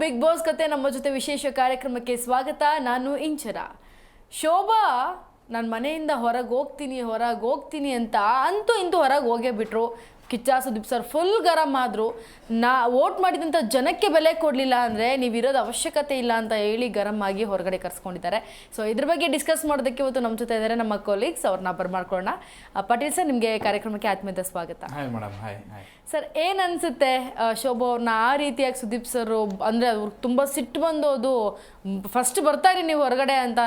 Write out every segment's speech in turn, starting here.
Big boss ಕತೆ ನಮ್ಮ ಜೊತೆ ವಿಶೇಷ ಕಾರ್ಯಕ್ರಮಕ್ಕೆ ಸ್ವಾಗತ. ನಾನು ಇಂಚರ. ಶೋಭಾ ನಾನು ಮನೆಯಿಂದ ಹೊರಗೆ ಹೋಗ್ತೀನಿ ಅಂತ ಅಂತೂ ಇಂತೂ ಹೊರಗೆ ಹೋಗೇ ಬಿಟ್ರು. ಕಿಚ್ಚ ಸುದೀಪ್ ಸರ್ ಫುಲ್ ಗರಂ ಆದರು. ವೋಟ್ ಮಾಡಿದಂಥ ಜನಕ್ಕೆ ಬೆಲೆ ಕೊಡಲಿಲ್ಲ ಅಂದರೆ ನೀವಿರೋದು ಅವಶ್ಯಕತೆ ಇಲ್ಲ ಅಂತ ಹೇಳಿ ಗರಂ ಆಗಿ ಹೊರಗಡೆ ಕರ್ಸ್ಕೊಂಡಿದ್ದಾರೆ. ಸೊ ಇದ್ರ ಬಗ್ಗೆ ಡಿಸ್ಕಸ್ ಮಾಡೋದಕ್ಕೆ ಇವತ್ತು ನಮ್ಮ ಜೊತೆ ಇದ್ದಾರೆ ನಮ್ಮ ಕೊಲೀಗ್ಸ್. ಅವ್ರನ್ನ ಬರ್ಮಾಡ್ಕೊಳ್ಳೋಣ. ಪಾಟೀಲ್ ಸರ್, ನಿಮಗೆ ಕಾರ್ಯಕ್ರಮಕ್ಕೆ ಆತ್ಮೀಯತೆ ಸ್ವಾಗತ. Hi madam. ಹಾಯ್ ಸರ್, ಏನು ಅನಿಸುತ್ತೆ ಶೋಭಾ ಅವ್ರನ್ನ ಆ ರೀತಿಯಾಗಿ ಸುದೀಪ್ ಸರ್ ಅಂದರೆ ಅವ್ರಿಗೆ ತುಂಬ ಸಿಟ್ಟು ಬಂದೋದು, ಫಸ್ಟ್ ಬರ್ತಾರೆ ನೀವು ಹೊರಗಡೆ ಅಂತ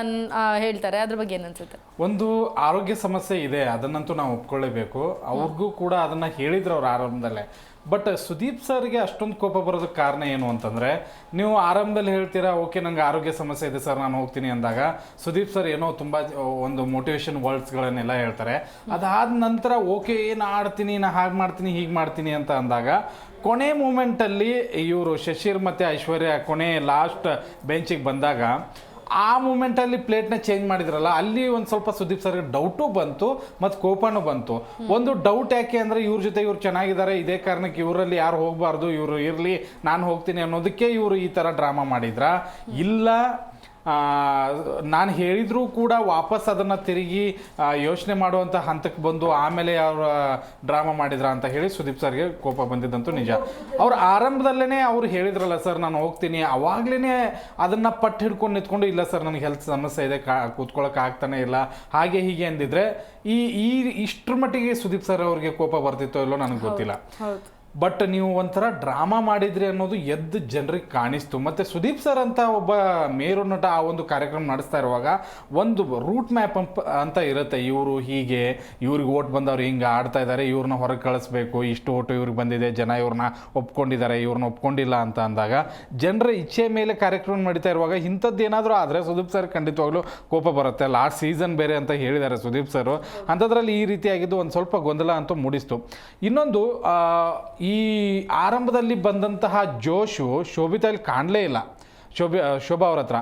ಹೇಳ್ತಾರೆ, ಅದ್ರ ಬಗ್ಗೆ ಏನು ಅನಿಸುತ್ತೆ? ಒಂದು ಆರೋಗ್ಯ ಸಮಸ್ಯೆ ಇದೆ, ಅದನ್ನಂತೂ ನಾವು ಒಪ್ಕೊಳ್ಳೇಬೇಕು. ಅವ್ರಿಗೂ ಕೂಡ ಅದನ್ನು ಹೇಳಿದ್ರು ಅವ್ರು ಆರಂಭದಲ್ಲೇ. ಬಟ್ ಸುದೀಪ್ ಸರ್ಗೆ ಅಷ್ಟೊಂದು ಕೋಪ ಬರೋದಕ್ಕೆ ಕಾರಣ ಏನು ಅಂತಂದರೆ, ನೀವು ಆರಂಭದಲ್ಲಿ ಹೇಳ್ತೀರಾ ಓಕೆ ನಂಗೆ ಆರೋಗ್ಯ ಸಮಸ್ಯೆ ಇದೆ ಸರ್ ನಾನು ಹೋಗ್ತೀನಿ ಅಂದಾಗ ಸುದೀಪ್ ಸರ್ ಏನೋ ತುಂಬ ಒಂದು ಮೋಟಿವೇಶನ್ ವರ್ಡ್ಸ್ಗಳನ್ನೆಲ್ಲ ಹೇಳ್ತಾರೆ. ಅದಾದ ನಂತರ ಓಕೆ ಏನು ಆಡ್ತೀನಿ, ನಾ ಹಾಗೆ ಮಾಡ್ತೀನಿ ಹೀಗೆ ಮಾಡ್ತೀನಿ ಅಂತ ಅಂದಾಗ ಕೊನೆ ಮೂಮೆಂಟಲ್ಲಿ ಇವರು ಶಶಿರ್ ಮತ್ತು ಐಶ್ವರ್ಯ ಕೊನೆ ಲಾಸ್ಟ್ ಬೆಂಚಿಗೆ ಬಂದಾಗ ಆ ಮೂಮೆಂಟಲ್ಲಿ ಪ್ಲೇಟ್ನ ಚೇಂಜ್ ಮಾಡಿದ್ರಲ್ಲ, ಅಲ್ಲಿ ಒಂದು ಸ್ವಲ್ಪ ಸುದೀಪ್ ಸರ್ಗೆ ಡೌಟು ಬಂತು ಮತ್ತು ಕೋಪನೂ ಬಂತು. ಒಂದು ಡೌಟ್ ಯಾಕೆ ಅಂದರೆ ಇವ್ರ ಜೊತೆ ಇವ್ರು ಚೆನ್ನಾಗಿದ್ದಾರೆ, ಇದೇ ಕಾರಣಕ್ಕೆ ಇವರಲ್ಲಿ ಯಾರು ಹೋಗಬಾರ್ದು, ಇವರು ಇರಲಿ ನಾನು ಹೋಗ್ತೀನಿ ಅನ್ನೋದಕ್ಕೆ ಇವರು ಈ ಥರ ಡ್ರಾಮಾ ಮಾಡಿದ್ರ ಇಲ್ಲ ನಾನು ಹೇಳಿದರೂ ಕೂಡ ವಾಪಸ್ ಅದನ್ನು ತಿರುಗಿ ಯೋಚನೆ ಮಾಡುವಂಥ ಹಂತಕ್ಕೆ ಬಂದು ಆಮೇಲೆ ಅವರು ಡ್ರಾಮಾ ಮಾಡಿದ್ರ ಅಂತ ಹೇಳಿ ಸುದೀಪ್ ಸರ್ಗೆ ಕೋಪ ಬಂದಿದ್ದಂತೂ ನಿಜ. ಅವ್ರು ಆರಂಭದಲ್ಲೇ ಅವ್ರು ಹೇಳಿದ್ರಲ್ಲ ಸರ್ ನಾನು ಹೋಗ್ತೀನಿ, ಅವಾಗಲೇ ಅದನ್ನು ಪಟ್ಟು ಹಿಡ್ಕೊಂಡು ನಿಂತ್ಕೊಂಡು ಇಲ್ಲ ಸರ್ ನನಗೆ ಹೆಲ್ತ್ ಸಮಸ್ಯೆ ಇದೆ, ಕೂತ್ಕೊಳ್ಳೋಕೆ ಆಗ್ತಾನೆ ಇಲ್ಲ ಹಾಗೆ ಹೀಗೆ ಅಂದಿದ್ರೆ ಇಷ್ಟರ ಮಟ್ಟಿಗೆ ಸುದೀಪ್ ಸರ್ ಅವ್ರಿಗೆ ಕೋಪ ಬರ್ತಿತ್ತೋ ಇಲ್ಲೋ ನನಗೆ ಗೊತ್ತಿಲ್ಲ. ಬಟ್ ನೀವು ಒಂಥರ ಡ್ರಾಮಾ ಮಾಡಿದ್ರಿ ಅನ್ನೋದು ಎದ್ದು ಜನರಿಗೆ ಕಾಣಿಸ್ತು. ಮತ್ತು ಸುದೀಪ್ ಸರ್ ಅಂತ ಒಬ್ಬ ಮೇರು ನಟ ಆ ಒಂದು ಕಾರ್ಯಕ್ರಮ ನಡೆಸ್ತಾ ಇರುವಾಗ ಒಂದು ರೂಟ್ ಮ್ಯಾಪ್ ಅಂತ ಇರುತ್ತೆ. ಇವರು ಹೀಗೆ ಇವ್ರಿಗೆ ಓಟ್ ಬಂದವ್ರು ಹಿಂಗೆ ಆಡ್ತಾ ಇದ್ದಾರೆ, ಇವ್ರನ್ನ ಹೊರಗೆ ಕಳಿಸ್ಬೇಕು, ಇಷ್ಟು ಓಟು ಇವ್ರಿಗೆ ಬಂದಿದೆ, ಜನ ಇವ್ರನ್ನ ಒಪ್ಕೊಂಡಿದ್ದಾರೆ, ಇವ್ರನ್ನ ಒಪ್ಕೊಂಡಿಲ್ಲ ಅಂತ ಅಂದಾಗ ಜನರ ಇಚ್ಛೆ ಮೇಲೆ ಕಾರ್ಯಕ್ರಮ ನಡೀತಾ ಇರುವಾಗ ಇಂಥದ್ದು ಏನಾದರೂ ಆದರೆ ಸುದೀಪ್ ಸರ್ ಖಂಡಿತವಾಗ್ಲೂ ಕೋಪ ಬರುತ್ತೆ. ಲಾಸ್ಟ್ ಸೀಸನ್ ಬೇರೆ ಅಂತ ಹೇಳಿದ್ದಾರೆ ಸುದೀಪ್ ಸರ್, ಅಂಥದ್ರಲ್ಲಿ ಈ ರೀತಿಯಾಗಿದ್ದು ಒಂದು ಸ್ವಲ್ಪ ಗೊಂದಲ ಅಂತೂ ಮೂಡಿಸ್ತು. ಇನ್ನೊಂದು ಈ ಆರಂಭದಲ್ಲಿ ಬಂದಂತಹ ಜೋಶು ಶೋಭಿತಾಯಲ್ಲಿ ಕಾಣಲೇ ಇಲ್ಲ. ಶೋಭಾ ಅವ್ರ ಹತ್ರ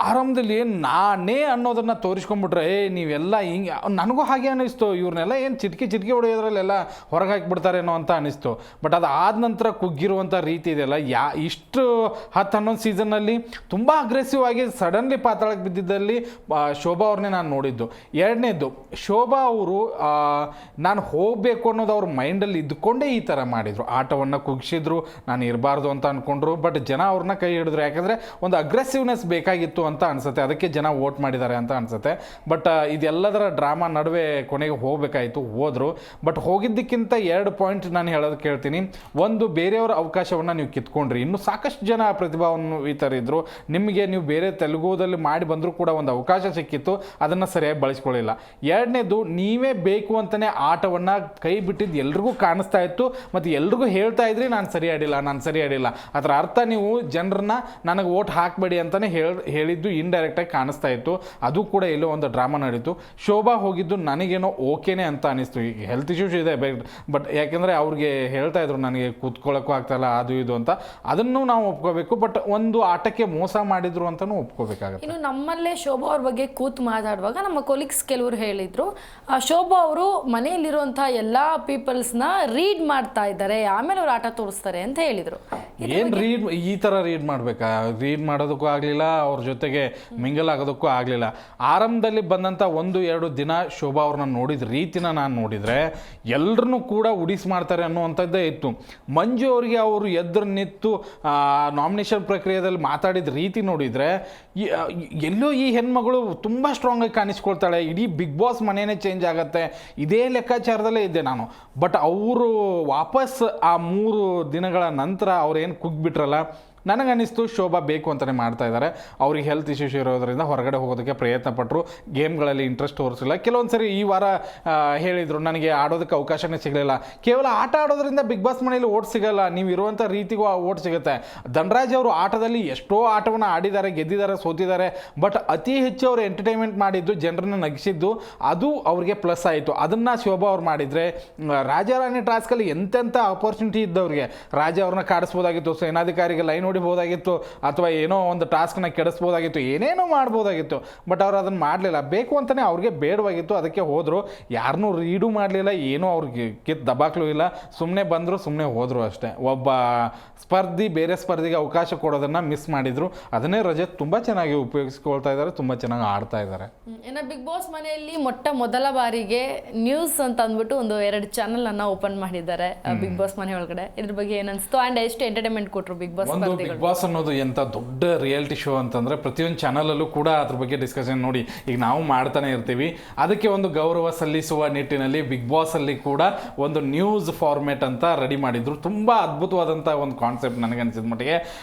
ಆರಂಭದಲ್ಲಿ ನಾನೇ ಅನ್ನೋದನ್ನು ತೋರಿಸ್ಕೊಂಡ್ಬಿಟ್ರೆ ನೀವೆಲ್ಲ ಹಿಂಗೆ ನನಗೂ ಹಾಗೆ ಅನ್ನಿಸ್ತು, ಇವ್ರನ್ನೆಲ್ಲ ಏನು ಚಿಟ್ಕಿ ಹೊಡೆಯೋದ್ರಲ್ಲೆಲ್ಲ ಹೊರಗೆ ಹಾಕಿಬಿಡ್ತಾರೇನೋ ಅಂತ ಅನ್ನಿಸ್ತು. ಬಟ್ ಅದು ಆದ ನಂತರ ಕುಗ್ಗಿರುವಂಥ ರೀತಿ ಇದೆಯಲ್ಲ, ಇಷ್ಟು 10-11 ಸೀಸನ್ನಲ್ಲಿ ತುಂಬ ಅಗ್ರೆಸಿವ್ ಆಗಿ ಸಡನ್ಲಿ ಪಾತಾಳಕ್ಕೆ ಬಿದ್ದಿದ್ದಲ್ಲಿ ಶೋಭಾ ಅವ್ರನ್ನೇ ನಾನು ನೋಡಿದ್ದು. ಎರಡನೇದು, ಶೋಭಾ ಅವರು ನಾನು ಹೋಗಬೇಕು ಅನ್ನೋದು ಅವ್ರ ಮೈಂಡಲ್ಲಿ ಇದ್ದುಕೊಂಡೇ ಈ ಥರ ಮಾಡಿದರು, ಆಟವನ್ನು ಕುಗ್ಸಿದ್ರು, ನಾನು ಇರಬಾರ್ದು ಅಂತ ಅಂದ್ಕೊಂಡ್ರು. ಬಟ್ ಜನ ಅವ್ರನ್ನ ಕೈ ಹಿಡಿದ್ರು, ಯಾಕಂದರೆ ಒಂದು ಅಗ್ರೆಸಿವ್ನೆಸ್ ಬೇಕಾಗಿತ್ತು ಅಂತ ಅನ್ಸುತ್ತೆ, ಅದಕ್ಕೆ ಜನ ವೋಟ್ ಮಾಡಿದ್ದಾರೆ ಅಂತ ಅನ್ಸುತ್ತೆ. ಬಟ್ ಇದೆಲ್ಲದರ ಡ್ರಾಮಾ ನಡುವೆ ಕೊನೆಗೆ ಹೋಗಬೇಕಾಯಿತು, ಹೋದರು. ಬಟ್ ಹೋಗಿದ್ದಕ್ಕಿಂತ 2 ಪಾಯಿಂಟ್ ನಾನು ಹೇಳೋದು ಕೇಳ್ತೀನಿ. ಒಂದು, ಬೇರೆಯವರ ಅವಕಾಶವನ್ನು ನೀವು ಕಿತ್ಕೊಂಡ್ರಿ. ಇನ್ನೂ ಸಾಕಷ್ಟು ಜನ ಪ್ರತಿಭಾನ್ವಿತರಿದ್ದರು, ನಿಮಗೆ ನೀವು ಬೇರೆ ತೆಲುಗುದಲ್ಲಿ ಮಾಡಿ ಬಂದರೂ ಕೂಡ ಒಂದು ಅವಕಾಶ ಸಿಕ್ಕಿತ್ತು, ಅದನ್ನು ಸರಿಯಾಗಿ ಬಳಸ್ಕೊಳ್ಳಿಲ್ಲ. ಎರಡನೇದು, ನೀವೇ ಬೇಕು ಅಂತಲೇ ಆಟವನ್ನು ಕೈ ಬಿಟ್ಟಿದ್ದು ಎಲ್ರಿಗೂ ಕಾಣಿಸ್ತಾ ಇತ್ತು ಮತ್ತು ಎಲ್ರಿಗೂ ಹೇಳ್ತಾ ಇದ್ರಿ ನಾನು ಸರಿ ಆಡಿಲ್ಲ. ಅದರ ಅರ್ಥ ನೀವು ಜನರನ್ನ ನನಗೆ ವೋಟ್ ಹಾಕಬೇಡಿ ಅಂತಲೇ ಹೇಳಿದ್ದು ಇಂಡೈರೆಕ್ಟಾಗಿ ಕಾಣಿಸ್ತಾ ಇತ್ತು. ಅದು ಕೂಡ ಎಲ್ಲೋ ಒಂದು ಡ್ರಾಮಾ ನಡೀತು. ಶೋಭಾ ಹೋಗಿದ್ದು ನನಗೇನೋ ಓಕೆನೇ ಅಂತ ಅನಿಸ್ತು. ಈಗ ಹೆಲ್ತ್ ಇಶ್ಯೂಸ್ ಇದೆ, ಬಟ್ ಯಾಕೆಂದರೆ ಅವ್ರಿಗೆ ಹೇಳ್ತಾ ಇದ್ರು ನನಗೆ ಕೂತ್ಕೊಳ್ಳೋಕ್ಕೂ ಆಗ್ತಾಯಿಲ್ಲ ಅದು ಇದು ಅಂತ, ಅದನ್ನು ನಾವು ಒಪ್ಕೋಬೇಕು. ಬಟ್ ಒಂದು ಆಟಕ್ಕೆ ಮೋಸ ಮಾಡಿದ್ರು ಅಂತಲೂ ಒಪ್ಕೋಬೇಕಾಗುತ್ತೆ. ಇನ್ನು ನಮ್ಮಲ್ಲೇ ಶೋಭಾ ಅವ್ರ ಬಗ್ಗೆ ಕೂತು ಮಾತಾಡುವಾಗ ನಮ್ಮ ಕೊಲೀಗ್ಸ್ ಕೆಲವರು ಹೇಳಿದರು, ಶೋಭಾ ಅವರು ಮನೆಯಲ್ಲಿರುವಂಥ ಎಲ್ಲ ಪೀಪಲ್ಸ್ನ ರೀಡ್ ಮಾಡ್ತಾ ಇದ್ದಾರೆ, ಆಮೇಲೆ ಅವ್ರು ಆಟ ತೋರಿಸ್ತಾರೆ ಅಂತ ಹೇಳಿದರು. ಏನು ಈ ಥರ ರೀಡ್ ಮಾಡಬೇಕಾ? ರೀಡ್ ಮಾಡೋದಕ್ಕೂ ಆಗಲಿಲ್ಲ, ಅವ್ರ ಜೊತೆಗೆ ಮಿಂಗಲ್ ಆಗೋದಕ್ಕೂ ಆಗಲಿಲ್ಲ. ಆರಂಭದಲ್ಲಿ ಬಂದಂಥ 1-2 ದಿನ ಶೋಭಾ ಅವ್ರನ್ನ ನೋಡಿದ ರೀತಿನ ನಾನು ನೋಡಿದರೆ ಎಲ್ಲರನ್ನೂ ಕೂಡ ಉಡಿಸ್ ಮಾಡ್ತಾರೆ ಅನ್ನುವಂಥದ್ದೇ ಇತ್ತು. ಮಂಜು ಅವರಿಗೆ ಅವರು ಎದುರು ನಿಂತು ನಾಮಿನೇಷನ್ ಪ್ರಕ್ರಿಯೆಯಲ್ಲಿ ಮಾತಾಡಿದ ರೀತಿ ನೋಡಿದರೆ ಎಲ್ಲೋ ಈ ಹೆಣ್ಮಗಳು ತುಂಬ ಸ್ಟ್ರಾಂಗಾಗಿ ಕಾಣಿಸ್ಕೊಳ್ತಾಳೆ, ಇಡೀ ಬಿಗ್ ಬಾಸ್ ಮನೆಯೇ ಚೇಂಜ್ ಆಗುತ್ತೆ, ಇದೇ ಲೆಕ್ಕಾಚಾರದಲ್ಲೇ ಇದ್ದೆ ನಾನು. ಬಟ್ ಅವರು ವಾಪಸ್ ಆ 3 ದಿನಗಳ ನಂತರ ಅವ್ರೇನು ಕುಗ್ಬಿಟ್ರಲ್ಲ, ನನಗನ್ನಿಸ್ತು ಶೋಭಾ ಬೇಕು ಅಂತಲೇ ಮಾಡ್ತಾ ಇದ್ದಾರೆ. ಅವ್ರಿಗೆ ಹೆಲ್ತ್ ಇಶ್ಯೂಸ್ ಇರೋದರಿಂದ ಹೊರಗಡೆ ಹೋಗೋದಕ್ಕೆ ಪ್ರಯತ್ನ ಪಟ್ಟರು, ಗೇಮ್ಗಳಲ್ಲಿ ಇಂಟ್ರೆಸ್ಟ್ ತೋರಿಸಿಲ್ಲ. ಕೆಲವೊಂದು ಸರಿ ಈ ವಾರ ಹೇಳಿದರು ನನಗೆ ಆಡೋದಕ್ಕೆ ಅವಕಾಶನೇ ಸಿಗಲಿಲ್ಲ. ಕೇವಲ ಆಟ ಆಡೋದ್ರಿಂದ ಬಿಗ್ ಬಾಸ್ ಮನೆಯಲ್ಲಿ ಓಟ್ ಸಿಗಲ್ಲ, ನೀವು ಇರುವಂಥ ರೀತಿಗೂ ಓಟ್ ಸಿಗುತ್ತೆ. ಧನರಾಜ್ ಅವರು ಆಟದಲ್ಲಿ ಎಷ್ಟೋ ಆಟವನ್ನು ಆಡಿದ್ದಾರೆ, ಗೆದ್ದಿದ್ದಾರೆ, ಸೋತಿದ್ದಾರೆ. ಬಟ್ ಅತಿ ಹೆಚ್ಚು ಅವರು ಎಂಟರ್ಟೈನ್ಮೆಂಟ್ ಮಾಡಿದ್ದು, ಜನರನ್ನು ನಗಿಸಿದ್ದು, ಅದು ಅವ್ರಿಗೆ ಪ್ಲಸ್ ಆಯಿತು. ಅದನ್ನು ಶೋಭಾ ಅವ್ರು ಮಾಡಿದರೆ ರಾಜಾರಾಣಿ ಟಾಸ್ಕಲ್ಲಿ ಎಂತೆಂಥ ಆಪರ್ಚುನಿಟಿ ಇದ್ದವ್ರಿಗೆ ರಾಜ ಅವ್ರನ್ನ ಕಾಡಿಸ್ಬೋದಾಗಿತ್ತು, ಸೇನಾಧಿಕಾರಿಗೆ ಲೈನ್ ಹೊಡಿಬೋದಾಗಿತ್ತು ಅಥವಾ ಏನೋ ಒಂದು ಟಾಸ್ಕ್ನ ಕೆಡಿಸ್ಬೋದಾಗಿತ್ತು, ಏನೇನೋ ಮಾಡ್ಬೋದಾಗಿತ್ತು. ಬಟ್ ಅವ್ರು ಅದನ್ನು ಮಾಡಲಿಲ್ಲ. ಬೇಕು ಅಂತಲೇ ಅವ್ರಿಗೆ ಬೇಡವಾಗಿತ್ತು, ಅದಕ್ಕೆ ಹೋದರು. ಯಾರನ್ನೂ ರೀಡು ಮಾಡಲಿಲ್ಲ, ಏನೂ ಅವ್ರಿಗೆ ದಬಾಕ್ಲೂ ಇಲ್ಲ. ಸುಮ್ಮನೆ ಬಂದರು, ಸುಮ್ಮನೆ ಹೋದರು ಅಷ್ಟೇ. ಒಬ್ಬ ಸ್ಪರ್ಧಿ ಬೇರೆ ಸ್ಪರ್ಧಿಗೆ ಅವಕಾಶ ಕೊಡೋದನ್ನು ಮಿಸ್ ಮಾಡಿದರು. ಅದನ್ನೇ ರಜತ್ ತುಂಬ ಚೆನ್ನಾಗಿ ಉಪಯೋಗಿಸ್ಕೊಳ್ತಾ ಇದ್ದಾರೆ, ತುಂಬ ಚೆನ್ನಾಗಿ ಆಡ್ತಾ ಇದ್ದಾರೆ. ಇನ್ನು ಬಿಗ್ ಬಾಸ್ ಮನೆಯಲ್ಲಿ ಮೊದಲ ಬಾರಿಗೆ ನ್ಯೂಸ್ ಅಂತ ಅಂದ್ಬಿಟ್ಟು ಒಂದು 2 ಚಾನಲ್ ಅನ್ನ ಓಪನ್ ಮಾಡಿದ್ದಾರೆ ಬಿಗ್ ಬಾಸ್ ಮನೆ ಒಳಗಡೆ. ಇದ್ರ ಬಗ್ಗೆ ಏನನ್ಸ್ತು ಅಂಡ್ ಎಷ್ಟು ಎಂಟರ್ಟೈನ್ಮೆಂಟ್ ಕೊಟ್ಟರು ಬಿಗ್ ಬಾಸ್? ಒಂದು ಬಿಗ್ ಬಾಸ್ ಅನ್ನೋದು ಎಂತ ದೊಡ್ಡ ರಿಯಾಲಿಟಿ ಶೋ ಅಂತಂದ್ರೆ ಪ್ರತಿಯೊಂದು ಚಾನಲಲ್ಲೂ ಕೂಡ ಅದ್ರ ಬಗ್ಗೆ ಡಿಸ್ಕಷನ್ ನೋಡಿ ಈಗ ನಾವು ಮಾಡ್ತಾನೆ ಇರ್ತೀವಿ. ಅದಕ್ಕೆ ಒಂದು ಗೌರವ ಸಲ್ಲಿಸುವ ನಿಟ್ಟಿನಲ್ಲಿ ಬಿಗ್ ಬಾಸ್ ಅಲ್ಲಿ ಕೂಡ ಒಂದು ನ್ಯೂಸ್ ಫಾರ್ಮೇಟ್ ಅಂತ ರೆಡಿ ಮಾಡಿದ್ರು. ತುಂಬಾ ಅದ್ಭುತವಾದಂಥ ಒಂದು ಕಾನ್ಸೆಪ್ಟ್ ನನಗನ್ಸಿದ ಮಟ್ಟಿಗೆ.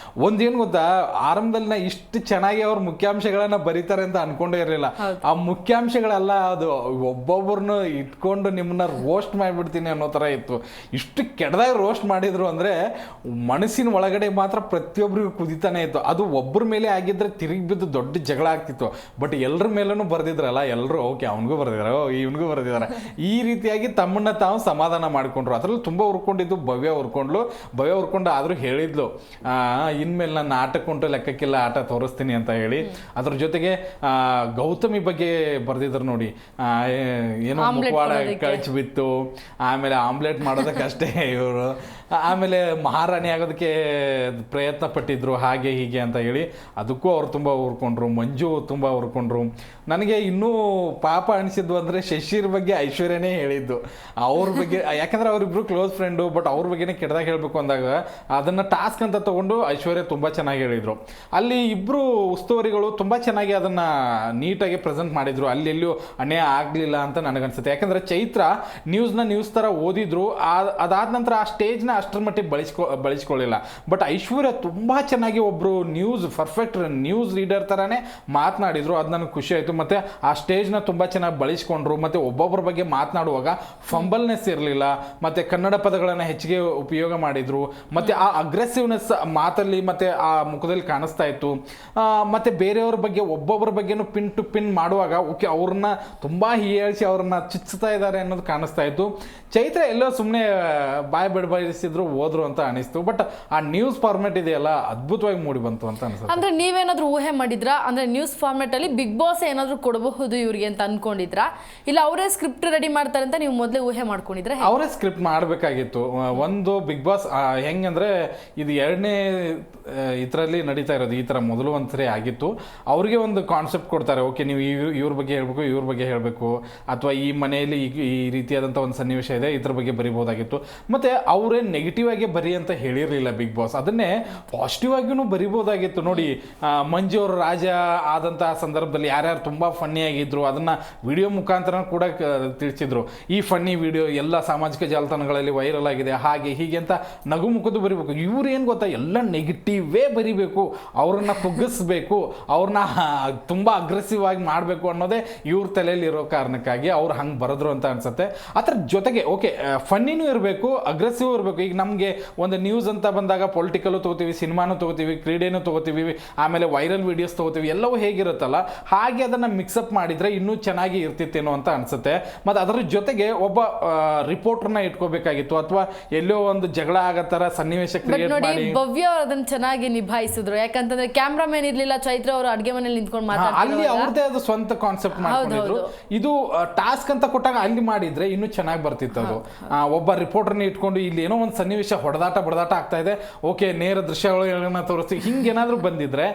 ಒಂದೇನು ಗೊತ್ತಾ, ಆರಂಭದಲ್ಲಿ ಇಷ್ಟು ಚೆನ್ನಾಗಿ ಅವ್ರ ಮುಖ್ಯಾಂಶಗಳನ್ನ ಬರೀತಾರೆ ಅಂತ ಅನ್ಕೊಂಡೇ ಇರಲಿಲ್ಲ. ಆ ಮುಖ್ಯಾಂಶಗಳೆಲ್ಲ ಅದು ಒಬ್ಬೊಬ್ಬರನ್ನು ಇಟ್ಕೊಂಡು ನಿಮ್ಮನ್ನ ರೋಸ್ಟ್ ಮಾಡಿಬಿಡ್ತೀನಿ ಅನ್ನೋ ಥರ ಇತ್ತು. ಇಷ್ಟು ಕೆಟ್ಟದಾಗಿ ರೋಸ್ಟ್ ಮಾಡಿದ್ರು ಅಂದರೆ ಮನಸ್ಸಿನ ಒಳಗಡೆ ಮಾತ್ರ ಪ್ರತಿಯೊಬ್ಬರಿಗೂ ಕುದಿತಾನೆ ಇತ್ತು. ಅದು ಒಬ್ಬರ ಮೇಲೆ ಆಗಿದ್ರೆ ತಿರುಗಿ ಬಿದ್ದು ದೊಡ್ಡ ಜಗಳ ಆಗ್ತಿತ್ತು. ಬಟ್ ಎಲ್ಲರ ಮೇಲೂ ಬರೆದಿದ್ರಲ್ಲ, ಎಲ್ಲರೂ ಓಕೆ ಅವನಿಗೂ ಬರೆದಿದ್ದಾರೆ, ಇವನಿಗೂ ಬರೆದಿದ್ದಾರೆ, ಈ ರೀತಿಯಾಗಿ ತಮ್ಮನ್ನ ತಾವು ಸಮಾಧಾನ ಮಾಡಿಕೊಂಡ್ರು. ಅದರಲ್ಲಿ ತುಂಬ ಉರ್ಕೊಂಡಿದ್ದು ಭವ್ಯ ಉರ್ಕೊಂಡು ಆದರೂ ಹೇಳಿದ್ಲು, ಇನ್ಮೇಲೆ ನನ್ನ ಆಟಕ್ಕುಂಟು ಲೆಕ್ಕಕ್ಕಿಲ್ಲ, ಆಟ ತೋರಿಸ್ತೀನಿ ಅಂತ ಹೇಳಿ. ಅದ್ರ ಜೊತೆಗೆ ಗೌತಮಿ ಬಗ್ಗೆ ಬರೆದಿದ್ರು ನೋಡಿ, ಏನೋ ಮುಖವಾಡ ಕಳಚಿ ಬಿತ್ತು, ಆಮೇಲೆ ಆಮ್ಲೆಟ್ ಮಾಡೋದಕ್ಕಷ್ಟೇ ಇವರು, ಆಮೇಲೆ ಮಹಾರಾಣಿ ಆಗೋದಕ್ಕೆ ಪ್ರಯತ್ನ ಪಟ್ಟಿದ್ರು, ಹಾಗೆ ಹೀಗೆ ಅಂತ ಹೇಳಿ ಅದಕ್ಕೂ ಅವ್ರು ತುಂಬ ಉರ್ಕೊಂಡ್ರು. ಮಂಜು ತುಂಬ ಉರ್ಕೊಂಡ್ರು. ನನಗೆ ಇನ್ನೂ ಪಾಪ ಅನಿಸಿದ್ದು ಅಂದರೆ ಶಶಿರ್ ಬಗ್ಗೆ ಐಶ್ವರ್ಯನೇ ಹೇಳಿದ್ದು. ಅವ್ರ ಬಗ್ಗೆ, ಯಾಕಂದರೆ ಅವರಿಬ್ರು ಕ್ಲೋಸ್ ಫ್ರೆಂಡು, ಬಟ್ ಅವ್ರ ಬಗ್ಗೆನೇ ಕೆಟ್ಟದಾಗ ಹೇಳಬೇಕು ಅಂದಾಗ ಅದನ್ನು ಟಾಸ್ಕ್ ಅಂತ ತೊಗೊಂಡು ಐಶ್ವರ್ಯ ತುಂಬ ಚೆನ್ನಾಗಿ ಹೇಳಿದರು. ಅಲ್ಲಿ ಇಬ್ಬರು ಉಸ್ತುವಾರಿಗಳು ತುಂಬ ಚೆನ್ನಾಗಿ ಅದನ್ನು ನೀಟಾಗಿ ಪ್ರೆಸೆಂಟ್ ಮಾಡಿದರು. ಅಲ್ಲಿ ಎಲ್ಲಿಯೂ ಅನ್ಯಾಯ ಆಗಲಿಲ್ಲ ಅಂತ ನನಗನ್ಸುತ್ತೆ. ಯಾಕಂದರೆ ಚೈತ್ರ ನ್ಯೂಸ್ ಥರ ಓದಿದ್ರು, ಅದಾದ ನಂತರ ಆ ಸ್ಟೇಜ್ನ ಅಷ್ಟರ ಮಟ್ಟಿಗೆ ಬಳಸ್ಕೊಳ್ಳಿಲ್ಲ. ಬಟ್ ಐಶ್ವರ್ಯ ತುಂಬ ಚೆನ್ನಾಗಿ ಒಬ್ಬರು ಪರ್ಫೆಕ್ಟ್ ನ್ಯೂಸ್ ರೀಡರ್ ಥರನೇ ಮಾತನಾಡಿದ್ರು. ಅದು ನನಗೆ ಖುಷಿ ಆಯಿತು. ಮತ್ತು ಆ ಸ್ಟೇಜ್ನ ತುಂಬ ಚೆನ್ನಾಗಿ ಬಳಸ್ಕೊಂಡ್ರು. ಮತ್ತು ಒಬ್ಬೊಬ್ಬರ ಬಗ್ಗೆ ಮಾತನಾಡುವಾಗ ಫಂಬಲ್ನೆಸ್ ಇರಲಿಲ್ಲ, ಮತ್ತು ಕನ್ನಡ ಪದಗಳನ್ನು ಹೆಚ್ಚಿಗೆ ಉಪಯೋಗ ಮಾಡಿದರು. ಮತ್ತು ಆ ಅಗ್ರೆಸಿವ್ನೆಸ್ ಮಾತಲ್ಲಿ ಮತ್ತು ಆ ಮುಖದಲ್ಲಿ ಕಾಣಿಸ್ತಾ ಇತ್ತು. ಮತ್ತು ಬೇರೆಯವ್ರ ಬಗ್ಗೆ ಒಬ್ಬೊಬ್ಬರ ಬಗ್ಗೆನೂ ಪಿನ್ ಟು ಪಿನ್ ಮಾಡುವಾಗ ಓಕೆ ಅವ್ರನ್ನ ತುಂಬ ಹೀಯಾಳಿಸಿ ಅವ್ರನ್ನ ಚುಚ್ಚುತ್ತಾ ಇದ್ದಾರೆ ಅನ್ನೋದು ಕಾಣಿಸ್ತಾ ಇತ್ತು. ಚೈತ್ರ ಎಲ್ಲೋ ಸುಮ್ಮನೆ ಬಾಯ್ ಬಿಡಬಾಯಿಸಿದ್ರು ಹೋದ್ರು ಅಂತ ಅನಿಸ್ತು. ಬಟ್ ಆ ನ್ಯೂಸ್ ಫಾರ್ಮೆಟ್ ಇದೆಯಲ್ಲ ಅದ್ಭುತವಾಗಿ ಮೂಡಿ ಬಂತು ಅಂತ ಅನ್ಸುತ್ತೆ. ಅಂದ್ರೆ ನೀವೇನಾದ್ರೂ ಊಹೆ ಮಾಡಿದ್ರಾ? ಅಂದ್ರೆ ನ್ಯೂಸ್ ಫಾರ್ಮೆಟ್ ಅಲ್ಲಿ ಬಿಗ್ ಬಾಸ್ ಏನಾದ್ರೂ ಕೊಡಬಹುದು ಇವ್ರಿಗೆ ಅಂತ ಅನ್ಕೊಂಡಿದ್ರಾ, ಇಲ್ಲ ಅವರೇ ಸ್ಕ್ರಿಪ್ಟ್ ರೆಡಿ ಮಾಡ್ತಾರೆ ಅಂತ ನೀವು ಮೊದಲೇ ಊಹೆ ಮಾಡ್ಕೊಂಡಿದ್ರೆ? ಅವರೇ ಸ್ಕ್ರಿಪ್ಟ್ ಮಾಡಬೇಕಾಗಿತ್ತು. ಒಂದು ಬಿಗ್ ಬಾಸ್ ಹೆಂಗಂದ್ರೆ ಇದು 2ನೇ ಇದರಲ್ಲಿ ನಡೀತಾ ಇರೋದು. ಈ ಥರ ಮೊದಲು ಒಂದ್ಸರಿ ಆಗಿತ್ತು. ಅವ್ರಿಗೆ ಒಂದು ಕಾನ್ಸೆಪ್ಟ್ ಕೊಡ್ತಾರೆ, ಓಕೆ ನೀವು ಇವ್ರ ಬಗ್ಗೆ ಹೇಳಬೇಕು, ಇವ್ರ ಬಗ್ಗೆ ಹೇಳಬೇಕು, ಅಥವಾ ಈ ಮನೆಯಲ್ಲಿ ಈ ರೀತಿಯಾದಂಥ ಒಂದು ಸನ್ನಿವೇಶ ಇದೆ, ಇದ್ರ ಬಗ್ಗೆ ಬರಿಬೋದಾಗಿತ್ತು. ಮತ್ತು ಅವರೇ ನೆಗೆಟಿವ್ ಆಗಿ ಬರಿ ಅಂತ ಹೇಳಿರಲಿಲ್ಲ ಬಿಗ್ ಬಾಸ್. ಅದನ್ನೇ ಪಾಸಿಟಿವ್ ಆಗಿಯೂ ಬರಿಬೋದಾಗಿತ್ತು. ನೋಡಿ, ಮಂಜು ಅವರು ರಾಜ ಆದಂತಹ ಸಂದರ್ಭದಲ್ಲಿ ಯಾರ್ಯಾರು ತುಂಬ ಫನ್ನಿ ಆಗಿದ್ರು ಅದನ್ನು ವಿಡಿಯೋ ಮುಖಾಂತರ ಕೂಡ ತಿಳಿಸಿದ್ರು. ಈ ಫನ್ನಿ ವಿಡಿಯೋ ಎಲ್ಲ ಸಾಮಾಜಿಕ ಜಾಲತಾಣಗಳಲ್ಲಿ ವೈರಲ್ ಆಗಿದೆ, ಹಾಗೆ ಹೀಗೆ ಅಂತ ನಗು ಮುಖದ್ದು ಬರಿಬೇಕು. ಇವ್ರು ಏನು ಗೊತ್ತಾ, ಎಲ್ಲ ನೆಗೆಟಿವೇ ಬರಿಬೇಕು, ಅವ್ರನ್ನ ಕುಗ್ಗಿಸ್ಬೇಕು, ಅವ್ರನ್ನ ತುಂಬ ಅಗ್ರೆಸಿವ್ ಆಗಿ ಮಾಡಬೇಕು ಅನ್ನೋದೇ ಇವ್ರ ತಲೆಯಲ್ಲಿ ಇರೋ ಕಾರಣಕ್ಕಾಗಿ ಅವ್ರು ಹಂಗೆ ಬರೆದ್ರು ಅಂತ ಅನ್ಸುತ್ತೆ. ಅದರ ಜೊತೆಗೆ ಓಕೆ ಫನ್ನಿನೂ ಇರಬೇಕು, ಅಗ್ರೆಸಿವ್ ಇರಬೇಕು. ಈಗ ನಮಗೆ ಒಂದು ನ್ಯೂಸ್ ಅಂತ ಬಂದಾಗ ಪೊಲಿಟಿಕಲ್ಲು ತೊಗೋತೀವಿ, ಸಿನಿಮಾನು ತೊಗೋತೀವಿ, ಕ್ರೀಡೆನೂ ತೊಗೋತೀವಿ, ಆಮೇಲೆ ವೈರಲ್ ವಿಡಿಯೋಸ್ ತೊಗೋತೀವಿ, ಎಲ್ಲವೂ ಹೇಗಿರುತ್ತಲ್ಲ ಹಾಗೆ ಅದನ್ನು ಮಿಕ್ಸಪ್ ಮಾಡಿದರೆ ಇನ್ನೂ ಚೆನ್ನಾಗಿ ಇರ್ತಿತ್ತೇನೋ ಅಂತ ಅನಿಸುತ್ತೆ. ಮತ್ತು ಅದರ ಜೊತೆಗೆ ಒಬ್ಬ ರಿಪೋರ್ಟರ್ನ ಇಟ್ಕೋಬೇಕಾಗಿತ್ತು, ಅಥವಾ ಎಲ್ಲೋ ಒಂದು ಜಗಳ ಆಗೋ ಥರ ಸನ್ನಿವೇಶ ಕ್ರಿಯೇಟ್ ಮಾಡಿ. ಭವ್ಯ ಅದನ್ನು ಚೆನ್ನಾಗಿ ನಿಭಾಯಿಸಿದ್ರು. ಯಾಕಂತಂದ್ರೆ ಕ್ಯಾಮ್ರಾಮನ್ ಇರಲಿಲ್ಲ, ಚೈತ್ರ ಅವರು ಅಡುಗೆ ಮನೇಲಿ ನಿಂತ್ಕೊಂಡು ಅಲ್ಲಿ ಅವ್ರದ್ದೇ ಅದು ಸ್ವಂತ ಕಾನ್ಸೆಪ್ಟ್ ಮಾಡ್ಕೊಂಡಿದ್ರು. ಇದು ಟಾಸ್ಕ್ ಅಂತ ಕೊಟ್ಟಾಗ ಅಲ್ಲಿ ಮಾಡಿದ್ರೆ ಇನ್ನೂ ಚೆನ್ನಾಗಿ ಬರ್ತಿತ್ತು. ಅದು ಒಬ್ಬ ರಿಪೋರ್ಟರ್ನ ಇಟ್ಕೊಂಡು ಇಲ್ಲಿ ಏನೋ ಒಂದು ಸನ್ನಿವೇಶ ಹೊಡೆದಾಟ ಆಗ್ತಾ ಇದೆ, ಓಕೆ ನೇರ ದೃಶ್ಯಗಳನ್ನ ತೋರಿಸ್ತೀವಿ, ಹಿಂಗೇನಾದ್ರೂ ಬಂದಿದ್ರೆ